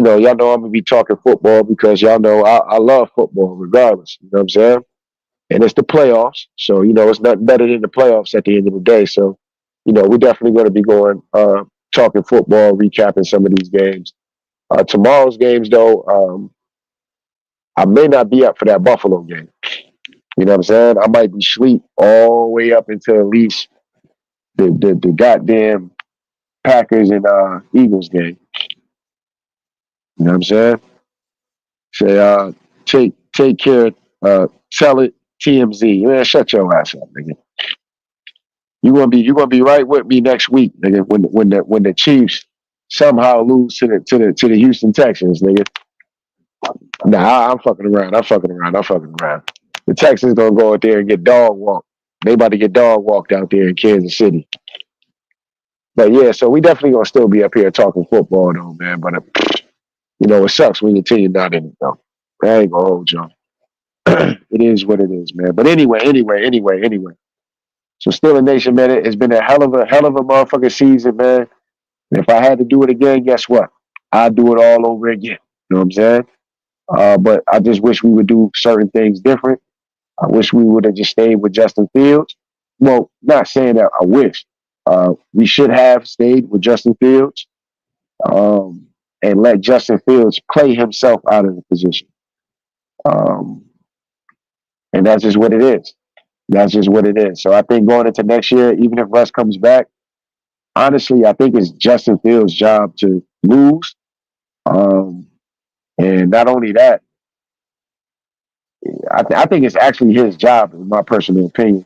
y'all know I'm gonna be talking football because y'all know I love football regardless. You know what I'm saying? And it's the playoffs, so it's nothing better than the playoffs at the end of the day. So, we're definitely going to be going talking football, recapping some of these games. Tomorrow's games, though, I may not be up for that Buffalo game. You know what I'm saying? I might be asleep all the way up until at least the goddamn Packers and Eagles game. You know what I'm saying? Say, take care. Tell it TMZ. Man, shut your ass up, nigga. You gonna be right with me next week, nigga. When the Chiefs somehow lose to the Houston Texans, nigga. Nah, I'm fucking around. The Texans gonna go out there and get dog walked. They about to get dog walked out there in Kansas City. But yeah, so we definitely gonna still be up here talking football though, man. But it sucks when your team not in it though. I ain't gonna hold y'all. It is what it is, man. But anyway. So Steeler Nation, man, it's been a hell of a motherfucking season, man. And if I had to do it again, guess what? I'd do it all over again. You know what I'm saying? But I just wish we would do certain things different. I wish we would have just stayed with Justin Fields. Well, not saying that I wish. We should have stayed with Justin Fields and let Justin Fields play himself out of the position. And that's just what it is. So I think going into next year, even if Russ comes back, honestly, I think it's Justin Fields' job to lose. And not only that, I think it's actually his job, in my personal opinion.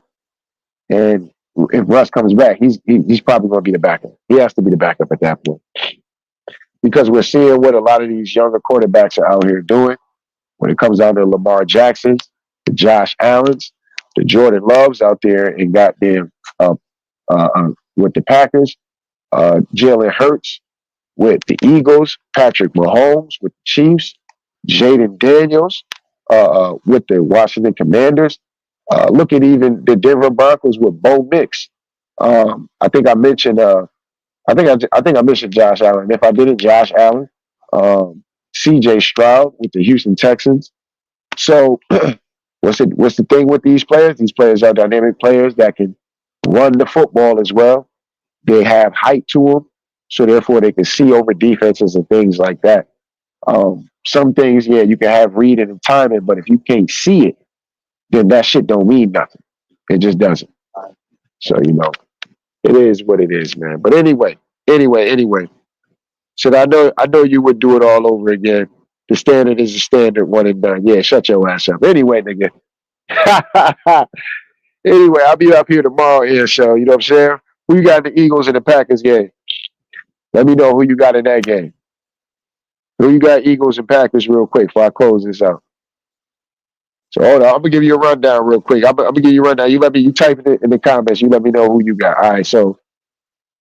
And if Russ comes back, he's probably going to be the backup. He has to be the backup at that point. Because we're seeing what a lot of these younger quarterbacks are out here doing when it comes down to Lamar Jacksons, the Josh Allens, the Jordan Loves out there and goddamn with the Packers, Jalen Hurts with the Eagles, Patrick Mahomes with the Chiefs, Jaden Daniels with the Washington Commanders. Look at even the Denver Broncos with Bo Nix. I think I mentioned I think I mentioned Josh Allen. If I didn't, Josh Allen, C.J. Stroud with the Houston Texans. So what's the thing with these players? These players are dynamic players that can run the football as well. They have height to them, so therefore they can see over defenses and things like that. Some things, yeah, you can have reading and timing, but if you can't see it, then that shit don't mean nothing. It just doesn't. So it is what it is, man. But anyway. So I know you would do it all over again. The standard is the standard, one and done. Yeah, shut your ass up. Anyway, nigga. Anyway, I'll be up here tomorrow here, so you know what I'm saying? Who you got in the Eagles and the Packers game? Let me know who you got in that game. Who you got Eagles and Packers real quick before I close this out. So hold on, I'm gonna give you a rundown real quick. I'm gonna give you a rundown. You type it in the comments. You let me know who you got. All right, so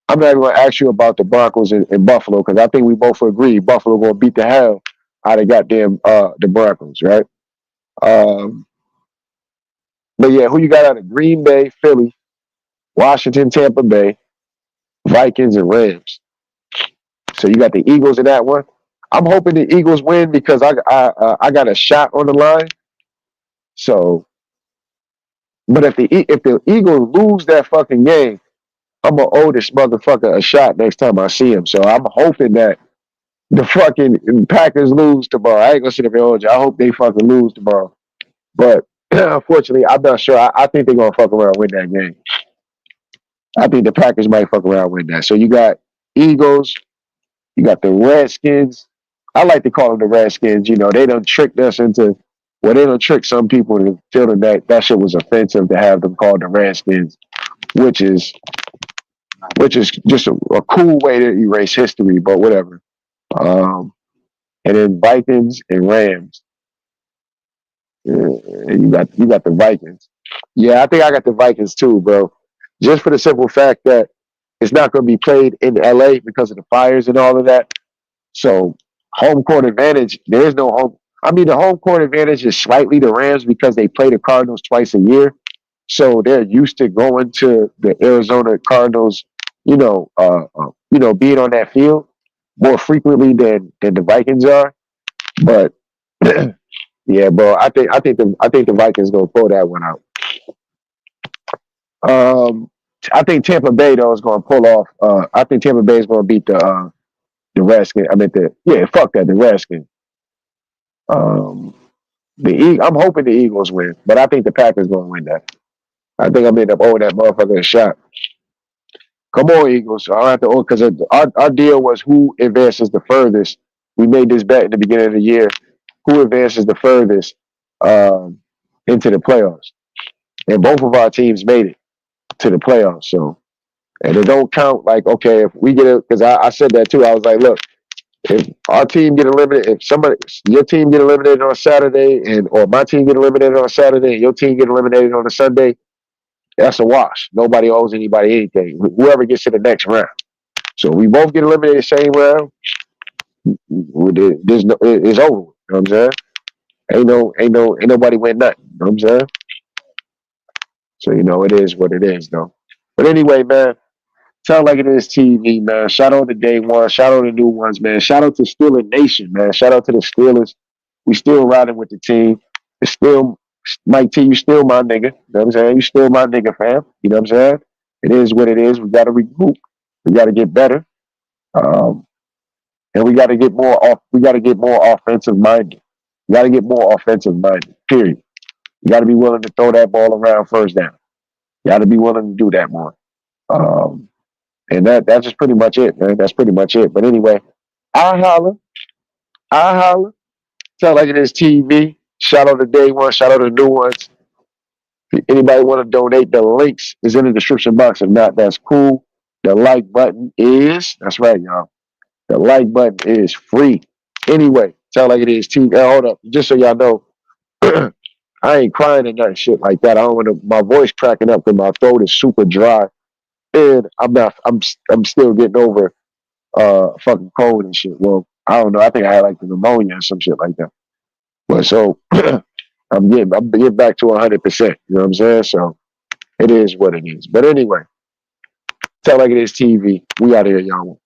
I'm not even gonna ask you about the Broncos in Buffalo because I think we both agree Buffalo gonna beat the hell out of goddamn the Broncos, right? But yeah, who you got out of Green Bay, Philly, Washington, Tampa Bay, Vikings, and Rams? So you got the Eagles in that one. I'm hoping the Eagles win because I got a shot on the line. So, but if the Eagles lose that fucking game, I'm gonna owe this motherfucker a shot next time I see him. So I'm hoping that the fucking Packers lose tomorrow. I ain't gonna sit up and hold you. I hope they fucking lose tomorrow. But unfortunately, I'm not sure. I think they're gonna fuck around and win that game. I think the Packers might fuck around and win that. So you got Eagles, you got the Redskins. I like to call them the Redskins. They done tricked us into, well, they done tricked some people into feeling that shit was offensive to have them called the Redskins, which is just a cool way to erase history, but whatever. And then Vikings and Rams. And you got the Vikings. Yeah, I think I got the Vikings too, bro. Just for the simple fact that it's not going to be played in LA because of the fires and all of that. So home court advantage, there is no home. I mean, the home court advantage is slightly the Rams because they play the Cardinals twice a year. So they're used to going to the Arizona Cardinals, being on that field. more frequently than the Vikings are. But yeah, bro, I think the Vikings gonna pull that one out. I think Tampa Bay though is gonna pull off. I think Tampa Bay is gonna beat the Redskins. I mean fuck that, the Redskins. I'm hoping the Eagles win, but I think the Packers gonna win that. I think I'm end up owing that motherfucker a shot. Come on, Eagles. I don't have to because our deal was who advances the furthest. We made this bet in the beginning of the year. Who advances the furthest into the playoffs? And both of our teams made it to the playoffs. So, and it don't count like, okay, if we get it, because I said that too. I was like, look, if our team get eliminated, your team get eliminated on Saturday, or my team get eliminated on Saturday, and your team get eliminated on a Sunday, that's a wash. Nobody owes anybody anything. Whoever gets to the next round. So we both get eliminated same round. It's over. You know what I'm saying? Ain't nobody win nothing. You know what I'm saying? So it is what it is, though. But anyway, man, sound like it is TV, man. Shout out to Day One. Shout out to New Ones, man. Shout out to Steeler Nation, man. Shout out to the Steelers. We still riding with the team. It's still Mike T. You still my nigga. You know what I'm saying? You still my nigga, fam. You know what I'm saying? It is what it is. We got to regroup. We got to get better, and we got to get more off. We got to get more offensive minded. We got to get more offensive minded. Period. You got to be willing to throw that ball around first down. You got to be willing to do that more. And that's just pretty much it, man. That's pretty much it. But anyway, I holler. Sound like it is TV. Shout out to Day One. Shout out to New Ones. If anybody want to donate, the links is in the description box. If not, that's cool. The like button that's right, y'all. The like button is free. Anyway, sound like it is TV. Hold up. Just so y'all know, I ain't crying and nothing shit like that. I don't want to, my voice cracking up because my throat is super dry. And I'm still getting over fucking cold and shit. Well, I don't know. I think I had like the pneumonia or some shit like that. But so I'm getting back to 100%. You know what I'm saying? So it is what it is. But anyway, sound like it is TV. We out here, y'all.